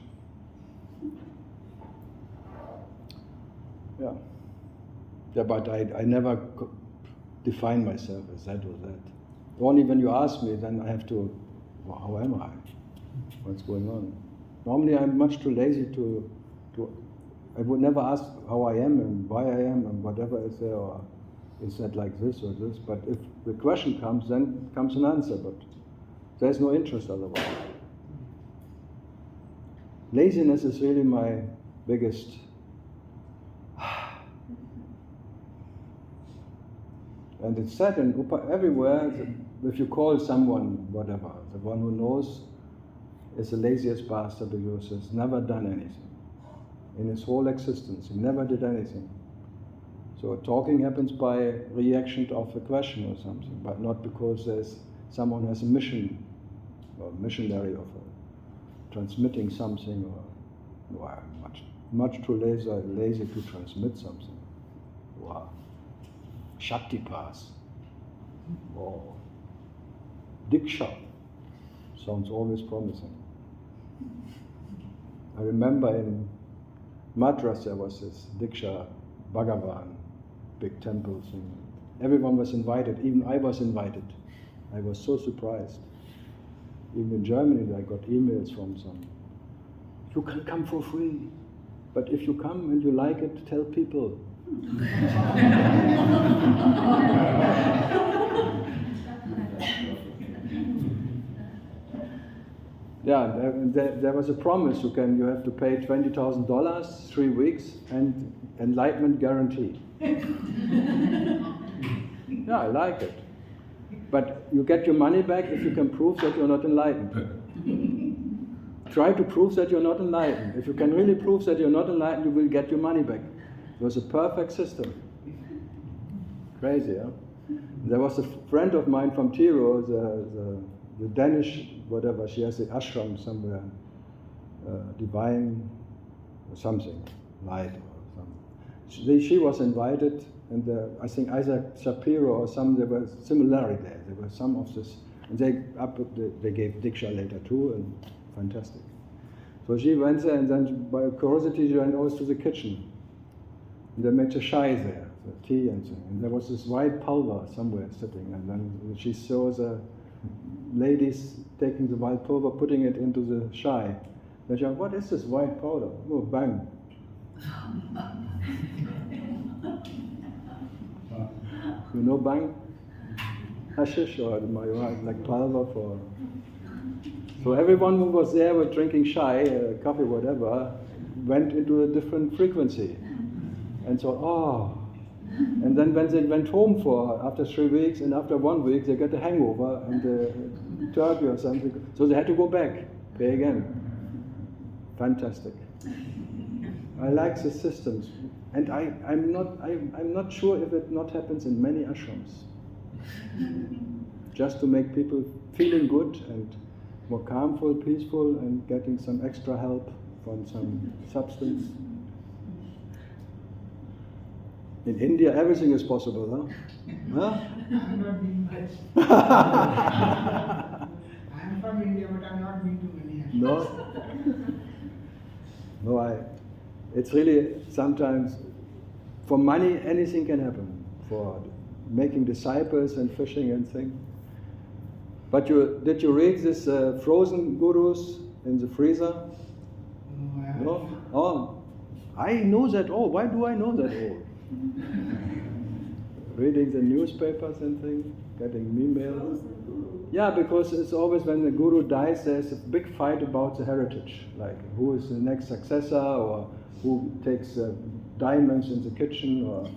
Yeah, but I never define myself as that or that. Only when you ask me, then I have to, well, how am I? What's going on? Normally I'm much too lazy to I would never ask how I am and why I am and whatever is there, or is that like this or this. But if the question comes, then comes an answer, but there's no interest otherwise. Laziness is really my biggest. And it's said everywhere, if you call someone whatever, the one who knows is the laziest bastard because he's never done anything. In his whole existence, he never did anything. So talking happens by reaction of a question or something, but not because there's someone has a mission, or missionary of transmitting something, or I'm much too lazy to transmit something. Wow. Shakti pass. Oh. Diksha sounds always promising. I remember in Madras there was this Diksha Bhagavan, big temple thing. Everyone was invited, even I was invited. I was so surprised. Even in Germany I got emails from some. You can come for free, but if you come and you like it, tell people. Yeah, there was a promise. You have to pay $20,000, 3 weeks, and enlightenment guarantee. Yeah, I like it. But you get your money back if you can prove that you're not enlightened. Try to prove that you're not enlightened. If you can really prove that you're not enlightened, you will get your money back. It was a perfect system. Crazy, huh? There was a friend of mine from Tiro, the Danish, whatever, she has an ashram somewhere, divine or something, light or something. She was invited, and I think Isaac Shapiro or some, there was similarity there. There were some of this, and they gave Diksha later too, and fantastic. So she went there, and then by curiosity she went always to the kitchen. And they made a chai there, the tea and thing. And there was this white pulver somewhere sitting, and then she saw the ladies taking the white pulver, putting it into the chai. And she said, what is this white powder? Oh, bang. You know bang? Hashish or like pulver for... So everyone who was there was drinking chai, coffee, whatever, went into a different frequency. And so, oh. And then when they went home after 3 weeks, and after 1 week, they got a hangover and turkey or something. So they had to go back, pay again. Fantastic. I like the systems. And I'm not sure if it not happens in many ashrams. Just to make people feeling good and more calmful, peaceful, and getting some extra help from some substance. In India, everything is possible, huh? Huh? I'm not been much. I'm from India, but I'm not been to many ashrams. No, it's really sometimes, for money, anything can happen. For making disciples and fishing and things. But did you read this frozen gurus in the freezer? No? Oh, I know that all. Why do I know that all? Reading the newspapers and things, getting emails. Yeah, because it's always when the guru dies, there's a big fight about the heritage, like who is the next successor, or who takes diamonds in the kitchen, or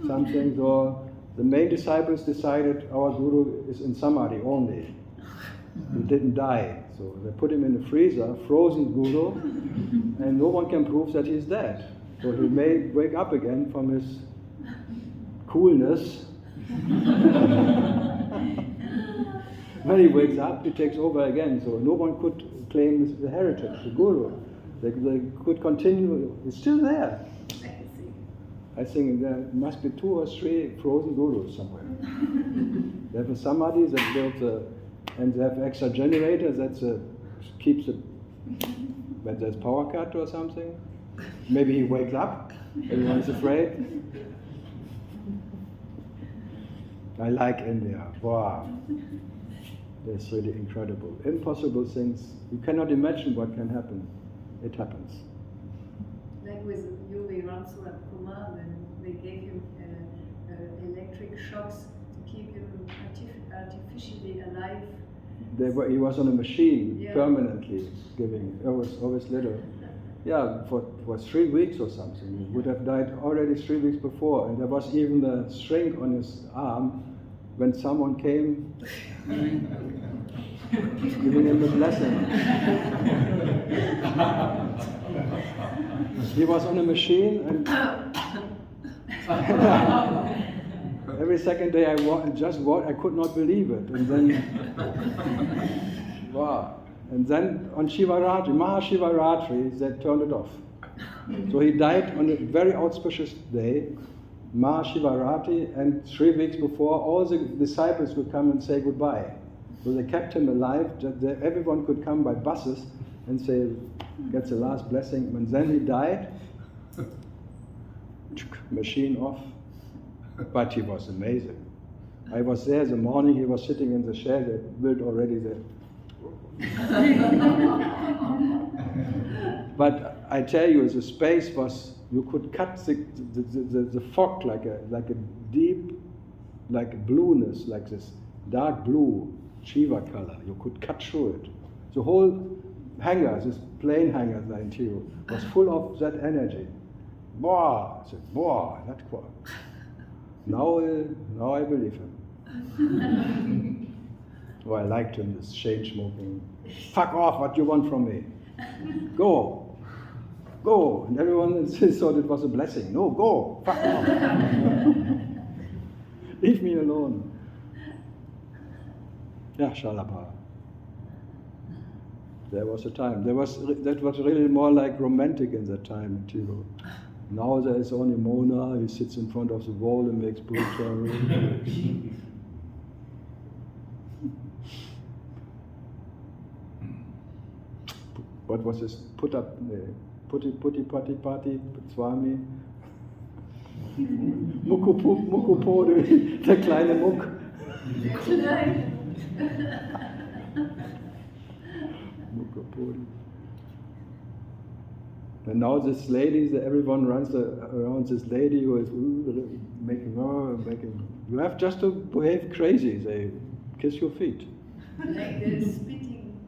something. So the main disciples decided our guru is in samadhi only. He didn't die. So they put him in the freezer, frozen guru, and no one can prove that he's dead. So he may wake up again from his coolness. When he wakes up, he takes over again. So no one could claim the heritage, the guru. They could continue. It's still there. I think there must be 2 or 3 frozen gurus somewhere. They have a samadhi that builds and they have extra generator that keeps it when there's power cut or something. Maybe he wakes up, everyone's afraid. I like India. Wow. It's really incredible. Impossible things. You cannot imagine what can happen. It happens. Like with UV Ramsur Kumar, when they gave him electric shocks to keep him artificially alive. He was on a machine, yeah. Permanently giving. It was always little. Yeah, for 3 weeks or something. He would have died already 3 weeks before, and there was even a shrink on his arm when someone came giving him a blessing. He was on a machine, and every second day I could not believe it. And then, wow. And then on Shivaratri, Mahashivaratri, they turned it off. So he died on a very auspicious day, Mahashivaratri, and 3 weeks before, all the disciples would come and say goodbye. So they kept him alive, everyone could come by buses and say, gets the last blessing. And then he died, machine off. But he was amazing. I was there the morning, he was sitting in the shed, they built already the... But I tell you, the space was, you could cut the fog like a deep, like a blueness, like this dark blue Shiva color. You could cut through it. The whole hangar, this plane hangar, the interior, was full of that energy. Boah! I said, boah, that's cool. Now I believe him. Oh, I liked him, this chain smoking. Fuck off, what you want from me? Go. Go. And everyone thought it was a blessing. No, go. Fuck off. Leave me alone. Yeah, Shalapa. There was a time. That was really more like romantic in that time, too. Now there is only Mona, he sits in front of the wall and makes puja. What was this? Putti Patti Swami. Mukupodi, der kleine Muck. Mukupodi. And now this lady, everyone runs around this lady who is making. You have just to behave crazy. They kiss your feet. Like the spitting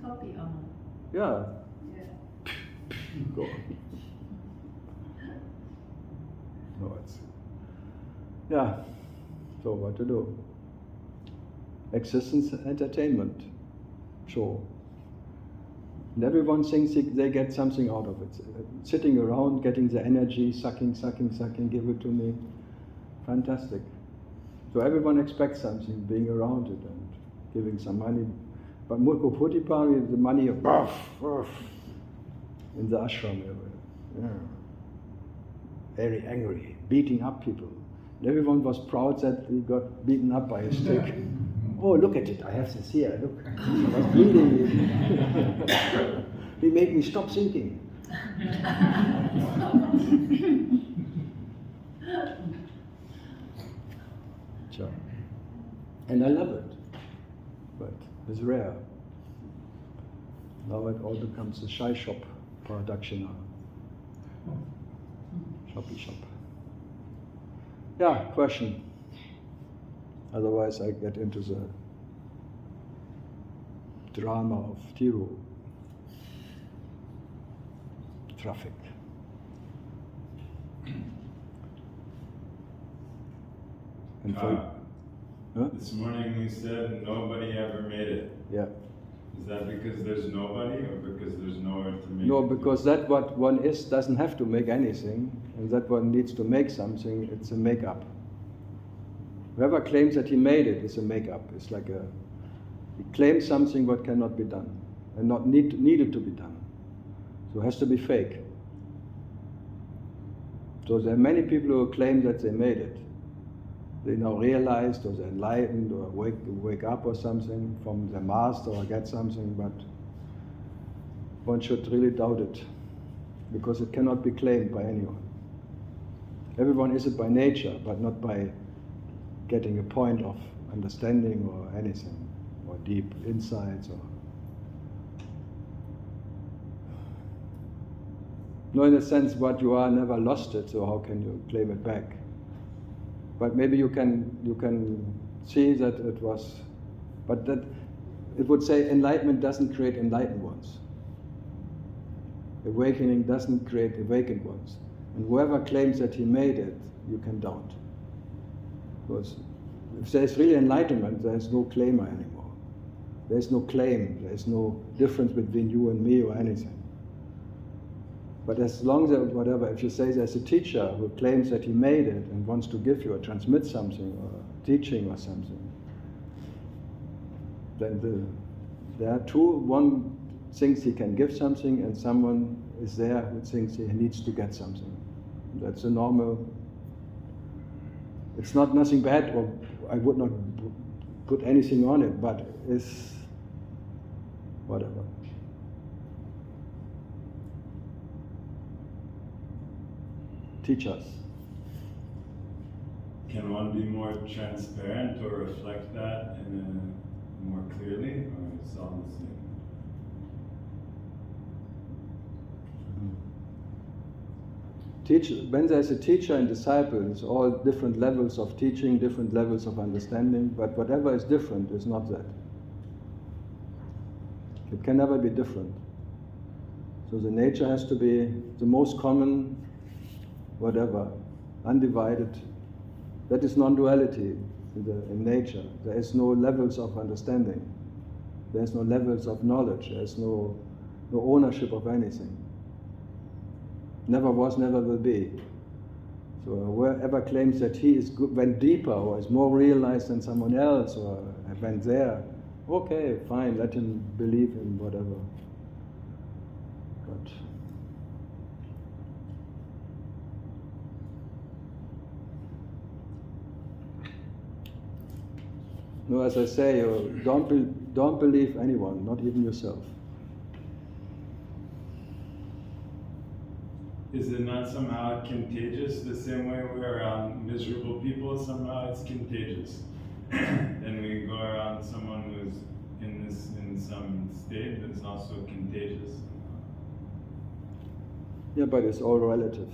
topi on. Yeah. Yeah. Go. No, it's. Yeah. So what to do? Existence entertainment show. And everyone thinks they get something out of it. Sitting around, getting the energy, sucking, give it to me. Fantastic. So everyone expects something, being around it and giving some money. But Murko Putipari, the money of in the ashram. Yeah. Very angry, beating up people. And everyone was proud that he got beaten up by a stick. Oh, look at it, I have this here, look. I was bleeding. He made me stop thinking. And I love it, but it's rare. Now it all becomes a shy shop production now. Shoppy shop. Yeah, question. Otherwise I get into the drama of Tiru. Traffic. And huh? This morning we said nobody ever made it. Yeah. Is that because there's nobody, or because there's nowhere to make No, it? because that what one is doesn't have to make anything, and that one needs to make something, it's a make-up. Whoever claims that he made it is a make-up. It's like he claims something what cannot be done, and not needed to be done. So it has to be fake. So there are many people who claim that they made it. They now realized, or they're enlightened, or wake up or something from their master, or get something, but one should really doubt it, because it cannot be claimed by anyone. Everyone is it by nature, but not by getting a point of understanding or anything, or deep insights. Or no, in a sense, what you are never lost it, so how can you claim it back? But maybe you can see that it was, but that it would say enlightenment doesn't create enlightened ones. Awakening doesn't create awakened ones. And whoever claims that he made it, you can doubt. Because if there's really enlightenment, there's no claimer anymore. There's no claim, there's no difference between you and me or anything. But as long as, whatever, if you say there's a teacher who claims that he made it and wants to give you or transmit something or teaching or something, then there are two. One thinks he can give something, and someone is there who thinks he needs to get something. That's a normal. It's not nothing bad, or I would not put anything on it, but it's whatever. Teach us. Can one be more transparent or reflect that more clearly, or it's all the same? When there's a teacher and disciple, it's all different levels of teaching, different levels of understanding, but whatever is different is not that. It can never be different. So the nature has to be the most common, whatever, undivided. That is non-duality in nature. There is no levels of understanding. There is no levels of knowledge. There is no ownership of anything. Never was, never will be. So whoever claims that he is good, went deeper or is more realized than someone else or went there, okay, fine, let him believe in whatever. But no, as I say, don't believe anyone, not even yourself. Is it not somehow contagious the same way we're around miserable people? Somehow it's contagious. And we go around someone who's in some state that's also contagious. Yeah, but it's all relative.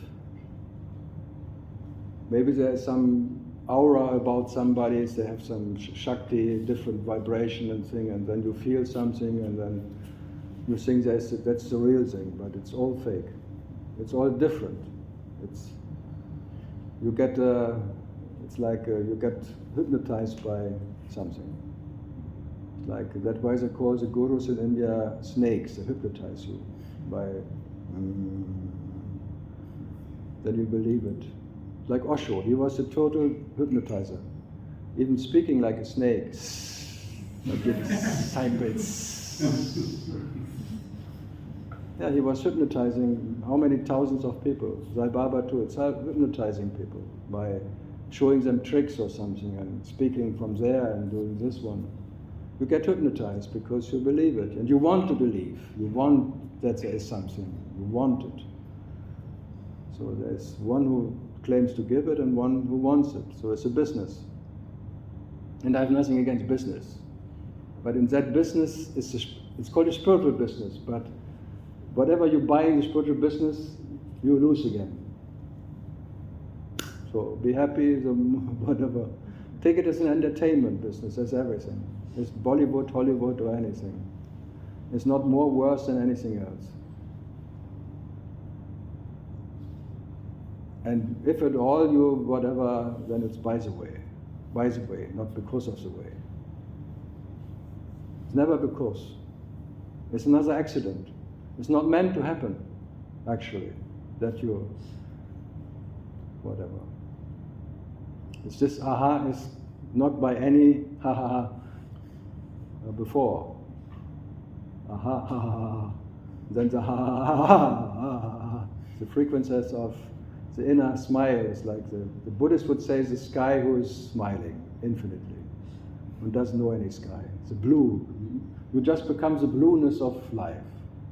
Maybe there's some aura about somebody, they have some Shakti, different vibration and thing, and then you feel something, and then you think that's the real thing, but it's all fake. It's all different. It's like you get hypnotized by something. It's like that's why they call the gurus in India snakes. They hypnotize you by then you believe it. Like Osho, he was a total hypnotizer. Even speaking like a snake, like getting sideways. Yeah, he was hypnotizing how many thousands of people. Sai Baba too, it's hypnotizing people by showing them tricks or something and speaking from there and doing this one. You get hypnotized because you believe it and you want to believe. You want that there is something. You want it. So there's one who claims to give it and one who wants it. So it's a business. And I have nothing against business. But in that business, it's called a spiritual business, but whatever you buy in the spiritual business, you lose again. So be happy, whatever. Take it as an entertainment business, as everything. It's Bollywood, Hollywood, or anything. It's not more worse than anything else. And if at all you whatever, then it's by the way. By the way, not because of the way. It's never because. It's another accident. It's not meant to happen, actually, that you, whatever. It's just aha is not by any ha ha ha before. Aha ha ha ha. Then the ha ha ha ha ha. The frequencies of the inner smile is like the Buddhist would say the sky who is smiling infinitely and doesn't know any sky. The blue. You just become the blueness of life.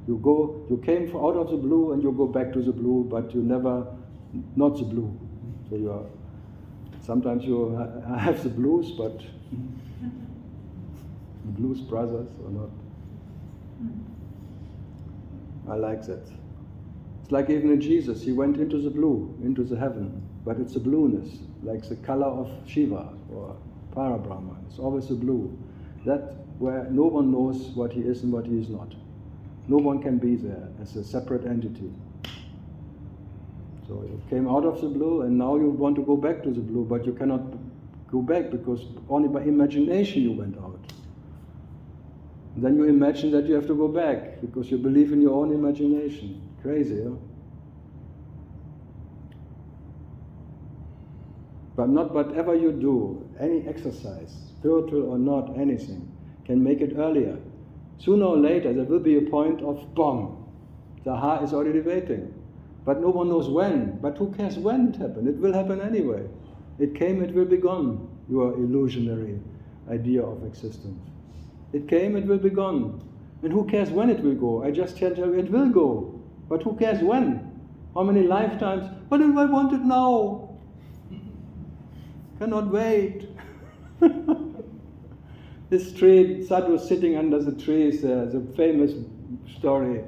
You came out of the blue and you go back to the blue, but you never not the blue. So you are. Sometimes you have the blues, but the blues brothers or not. I like that. It's like even in Jesus, he went into the blue, into the heaven, but it's a blueness, like the color of Shiva or Parabrahma. It's always a blue. That where no one knows what he is and what he is not. No one can be there as a separate entity. So you came out of the blue and now you want to go back to the blue, but you cannot go back because only by imagination you went out. And then you imagine that you have to go back because you believe in your own imagination. Crazy, huh? But not whatever you do, any exercise, spiritual or not, anything, can make it earlier. Sooner or later there will be a point of bomb. The aha is already waiting. But no one knows when. But who cares when it happened? It will happen anyway. It came, it will be gone. Your illusionary idea of existence. It came, it will be gone. And who cares when it will go? I just tell you it will go. But who cares when? How many lifetimes? But if I want it now. Cannot wait. This tree, Sadhu sitting under the trees, the famous story.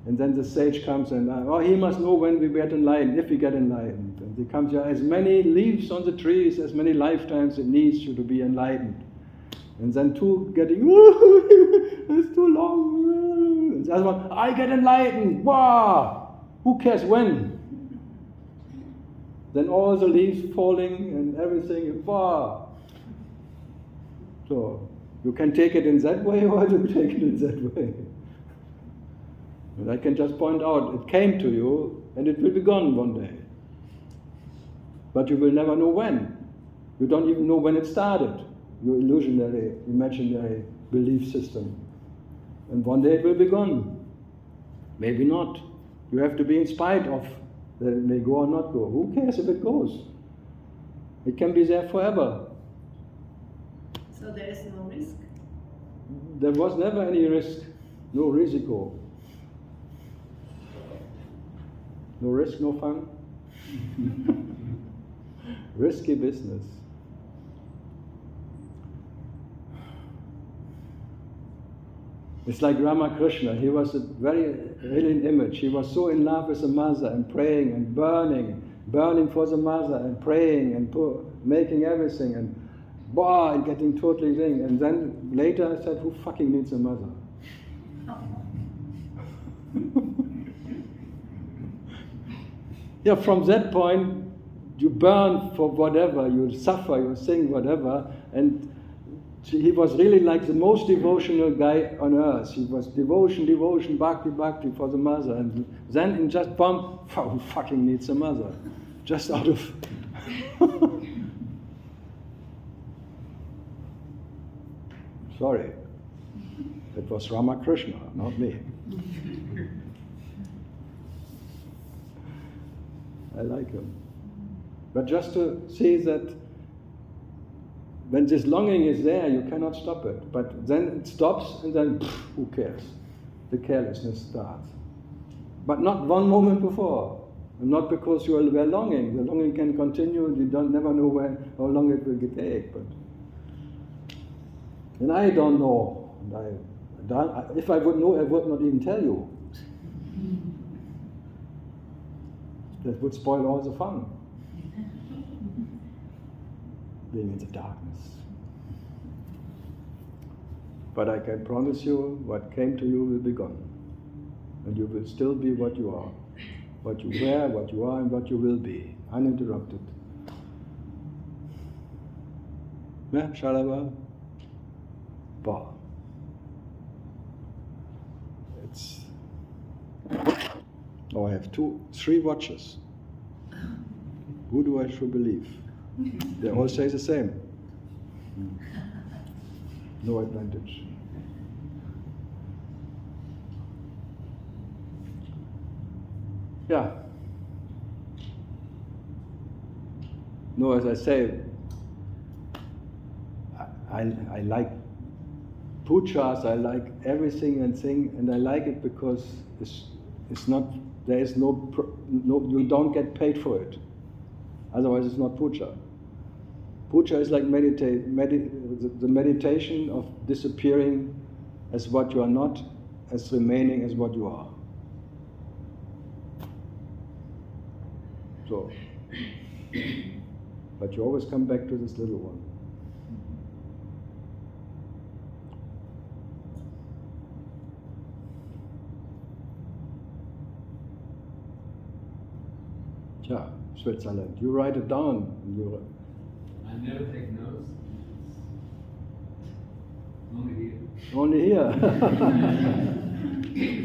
And then the sage comes and, he must know when we get enlightened, if we get enlightened. And he comes, as many leaves on the trees, as many lifetimes it needs you to be enlightened. And then two getting, it's too long. And the other one, I get enlightened. Wow! Who cares when? Then all the leaves falling and everything, wow! So, you can take it in that way or you take it in that way. And I can just point out, it came to you and it will be gone one day. But you will never know when. You don't even know when it started. Your illusionary, imaginary belief system. And one day it will be gone. Maybe not. You have to be in spite of that it may go or not go. Who cares if it goes? It can be there forever. So there is no risk? There was never any risk. No risico. No risk, no fun. Risky business. It's like Ramakrishna. He was really an image. He was so in love with the mother and praying and burning for the mother and praying and making everything and getting totally thing. And then later I said, who fucking needs a mother? Yeah, from that point, you burn for whatever, you suffer, you sing whatever, and he was really like the most devotional guy on earth. He was devotion, bhakti for the mother, and then in just who fucking needs a mother? Just out of... Sorry, it was Ramakrishna, not me. I like him. But just to see that when this longing is there, you cannot stop it. But then it stops and then, who cares? The carelessness starts. But not one moment before. And not because you were longing. The longing can continue, you don't never know how long it will take. But And I don't know. And if I would know, I would not even tell you. That would spoil all the fun. Being in the darkness. But I can promise you, what came to you will be gone. And you will still be what you are. What you were, what you are, and what you will be. Uninterrupted. Yeah, Shalaba? Bah. It's... Oh, I have 3 watches. Who do I should believe? They all say the same. No advantage. Yeah. No, as I say, I like pujas, I like everything and I like it because it's not, there is no, you don't get paid for it. Otherwise it's not puja. Puja is like the meditation of disappearing as what you are not, as remaining as what you are. So, but you always come back to this little one. Yeah, Switzerland. You write it down. I never take notes. Only here. Only here.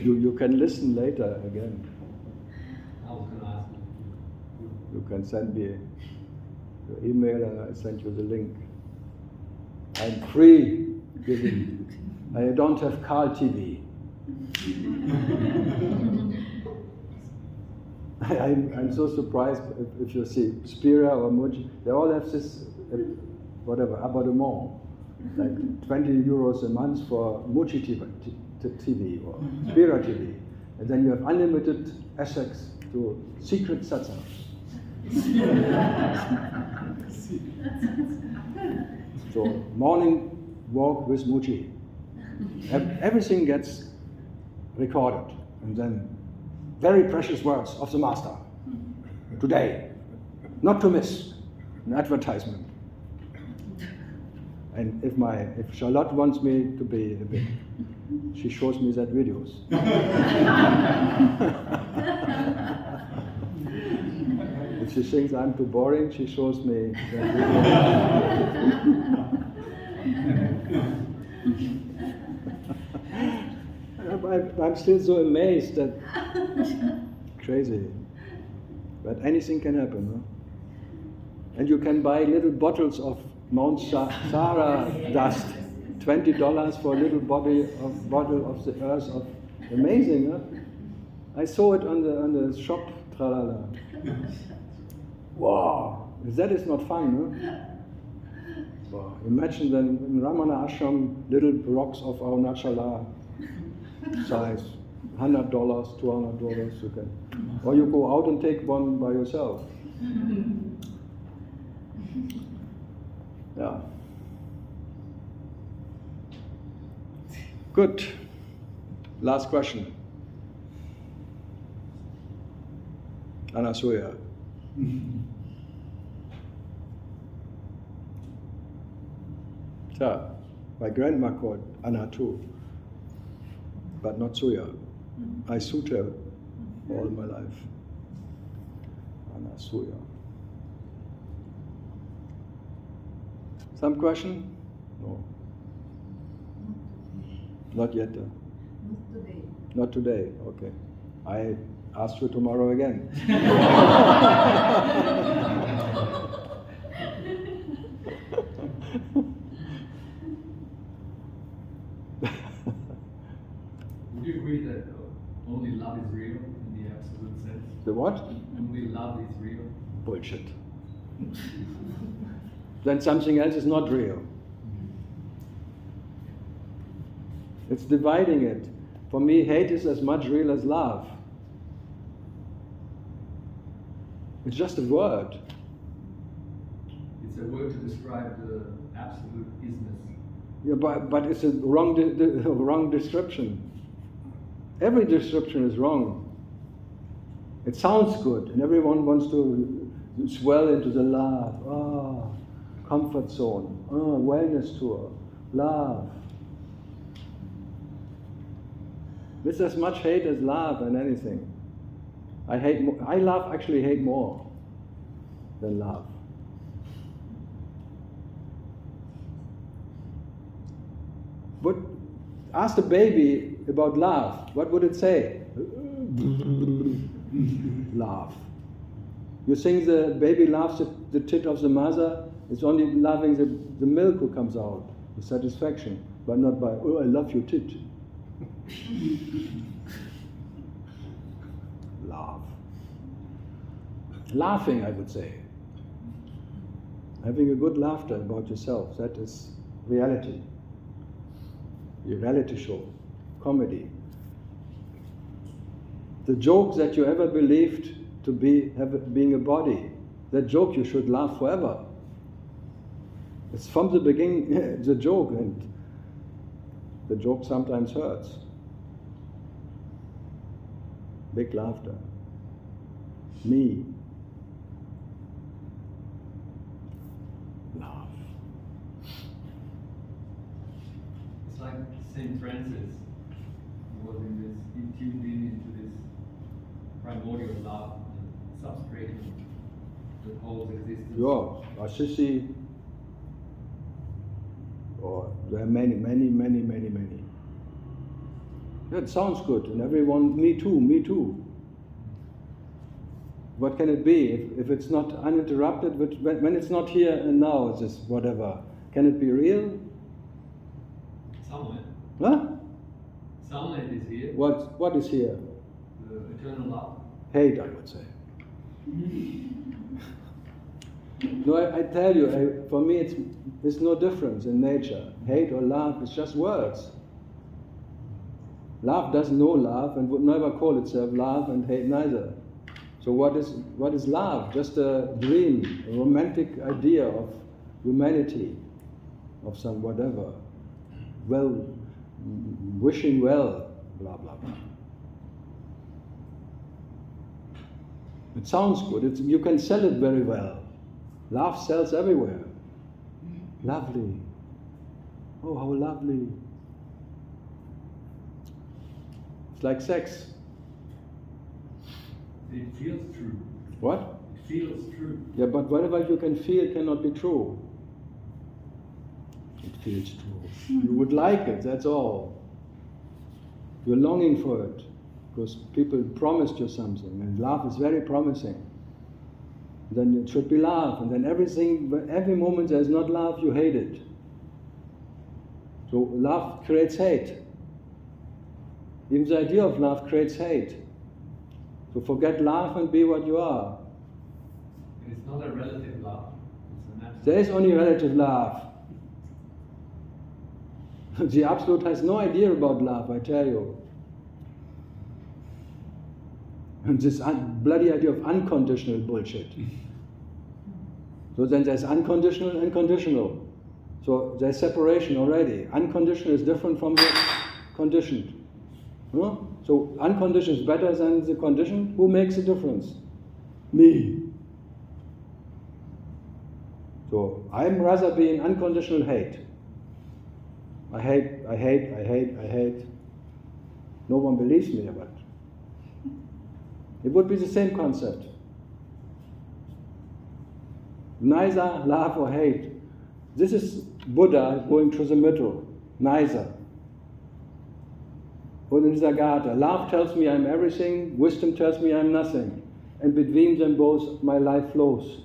you can listen later again. I was going to ask you. You can send me your email and I send you the link. I'm free giving. I don't have KARL TV. I'm so surprised if you see Spira or Muji, they all have this, whatever, abonnement, like 20 euros a month for Muji TV or Spira TV. And then you have unlimited access to secret satsang. So, morning walk with Muji. Everything gets recorded and then very precious words of the master. Today, not to miss, an advertisement. And if Charlotte wants me to be a bit, she shows me that videos. If she thinks I'm too boring, she shows me that video. I'm still so amazed that crazy. But anything can happen, no? And you can buy little bottles of Mount Sara dust, $20 for a little bottle of the earth of amazing, huh? I saw it on the shop, tralala. Wow, that is not fun, no? Wow. Imagine then in Ramana Ashram, little rocks of Arunachala size, $100, $200 you can. Or you go out and take one by yourself. Yeah. Good. Last question. Anasuya. Yeah, my grandma called Anna too, but not Suya. I suit her all my life. Anasuya. Some question? No. Not yet. Not today. Not today, okay. I ask you tomorrow again. Would you agree that only love is real in the absolute sense? The what? Only love is real. Bullshit. Then something else is not real. It's dividing it. For me, hate is as much real as love. It's just a word. It's a word to describe the absolute isness. Yeah, but it's a wrong description. Every description is wrong. It sounds good, and everyone wants to swell into the love. Comfort zone. Wellness tour. Love. There's as much hate as love and anything. I actually hate more than love. But ask the baby about love. What would it say? Laugh. You think the baby laughs at the tit of the mother? It's only loving the milk who comes out, the satisfaction, but not by, oh, I love your tit. Laugh. Laughing, I would say. Having a good laughter about yourself, that is reality. Your reality show, comedy. The joke that you ever believed to be being a body, that joke you should laugh forever. It's from the beginning the joke, and the joke sometimes hurts. Big laughter. Me. Laugh. It's like Saint Francis was in this, he tuned in into this primordial love, the substrate that holds existence. Yeah, Assisi, or there are many. That sounds good, and everyone, me too. What can it be if it's not uninterrupted? But when it's not here and now, it's just whatever. Can it be real? Somewhere. Huh? Somewhere it is here. What is here? The eternal love. Hate, I would say. No, I tell you, for me it's no difference in nature. Hate or love, it's just words. Love doesn't know love and would never call itself love, and hate neither. So what is love? Just a dream, a romantic idea of humanity, of some whatever. Well, wishing well, blah blah blah. It sounds good. You can sell it very well. Love sells everywhere. Lovely. Oh, how lovely. It's like sex. It feels true. What? It feels true. Yeah, but whatever you can feel cannot be true. It feels true. You would like it, that's all. You're longing for it, because people promised you something, and love is very promising. Then it should be love, and then every moment there's not love, you hate it. So love creates hate. Even the idea of love creates hate. So forget love and be what you are. It's not a relative love. It's an absolute. There is only relative love. The Absolute has no idea about love, I tell you. And this bloody idea of unconditional bullshit. So then there's unconditional and conditional. So there's separation already. Unconditional is different from the conditioned. Huh? So unconditioned is better than the conditioned. Who makes the difference? Me. So I'm rather be in unconditional hate. I hate. No one believes me, but it would be the same concept. Neither love or hate. This is Buddha going through the middle. Neither. Nisargata. Love tells me I'm everything, wisdom tells me I'm nothing. And between them both my life flows.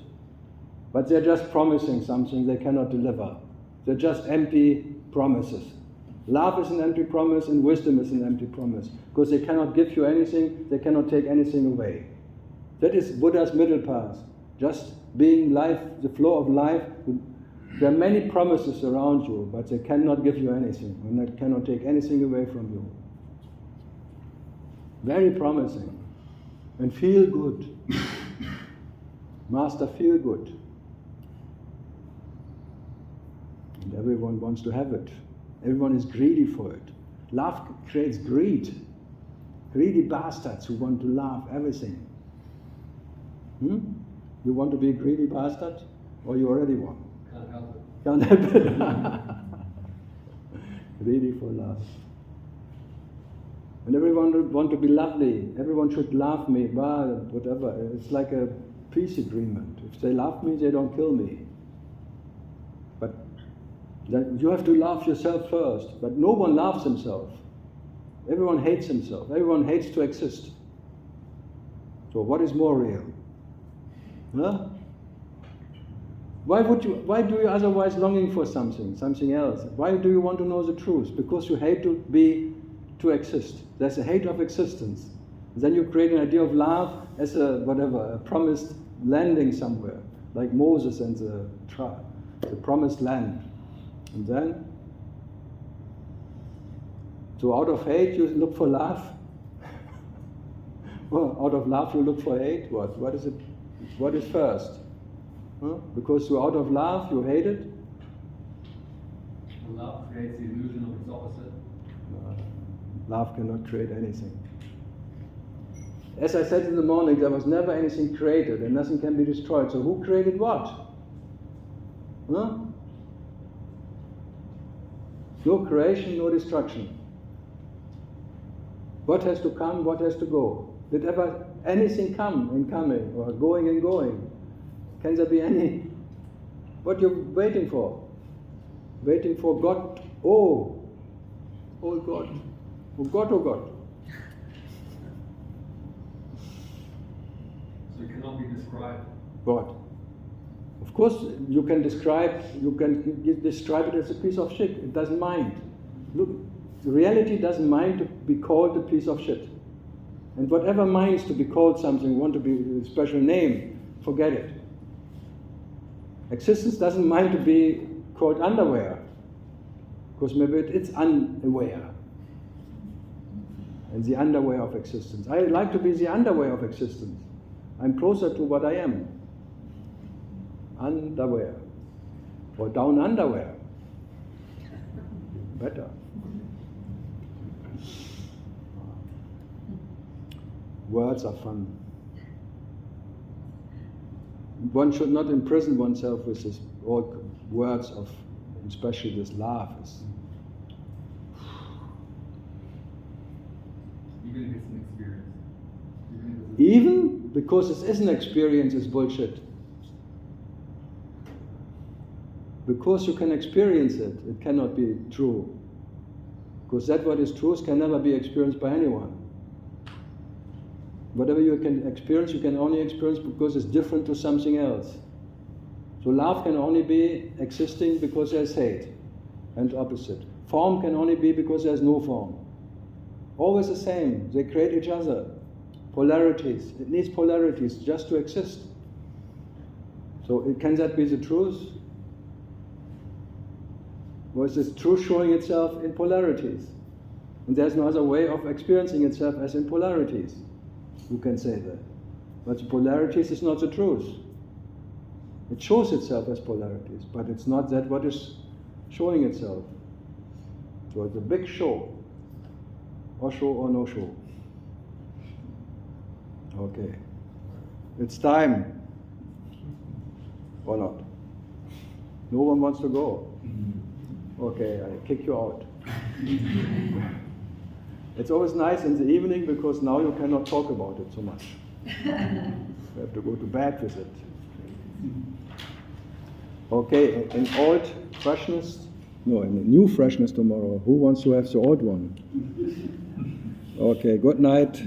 But they're just promising something they cannot deliver. They're just empty promises. Love is an empty promise and wisdom is an empty promise. Because they cannot give you anything, they cannot take anything away. That is Buddha's middle path. Just being life, the flow of life. There are many promises around you, but they cannot give you anything, and they cannot take anything away from you. Very promising. And feel good. Master, feel good. And everyone wants to have it. Everyone is greedy for it. Love creates greed. Greedy bastards who want to love everything. You want to be a greedy bastard? Or you already one? Can't help it. Can't help it. Greedy for love. And everyone would want to be lovely. Everyone should love me, whatever. It's like a peace agreement. If they love me, they don't kill me. But you have to love yourself first. But no one loves himself. Everyone hates himself. Everyone hates to exist. So what is more real? Huh? Why do you otherwise longing for something else? Why do you want to know the truth? Because you hate to exist. There's a hate of existence. Then you create an idea of love as a promised landing somewhere, like Moses and the promised land. And then, so out of hate you look for love. Well, out of love you look for hate. What is it? What is first? Huh? Because you're out of love, you hate it. Love creates the illusion of its opposite. Love cannot create anything. As I said in the morning, there was never anything created and nothing can be destroyed. So who created what? Huh? No creation, no destruction. What has to come, what has to go? Did ever anything come and coming, or going and going? Can there be any? What you're waiting for? Waiting for God. Oh God. Oh God, oh God. So it cannot be described. God. Of course, you can describe it as a piece of shit. It doesn't mind. Look, reality doesn't mind to be called a piece of shit. And whatever minds to be called something, want to be a special name, forget it. Existence doesn't mind to be called underwear, because maybe it's unaware. And the underwear of existence. I like to be the underwear of existence. I'm closer to what I am. Underwear. Or down underwear. Better. Words are fun. One should not imprison oneself with this all words of, especially this laugh. Even if it's an experience. Even because it is an experience is bullshit. Because you can experience it, it cannot be true. Because that what is truth can never be experienced by anyone. Whatever you can experience, you can only experience because it's different to something else. So love can only be existing because there's hate, and opposite. Form can only be because there's no form. Always the same. They create each other. Polarities. It needs polarities just to exist. So can that be the truth? Or is this truth showing itself in polarities? And there's no other way of experiencing itself as in polarities. Who can say that? But the polarities is not the truth. It shows itself as polarities, but it's not that what is showing itself. So it's a big show. Or show or no show. Okay. It's time. Or not? No one wants to go. Okay, I kick you out. It's always nice in the evening because now you cannot talk about it so much. You have to go to bed with it. Okay, in old freshness, no, in a new freshness tomorrow. Who wants to have the old one? Okay, good night.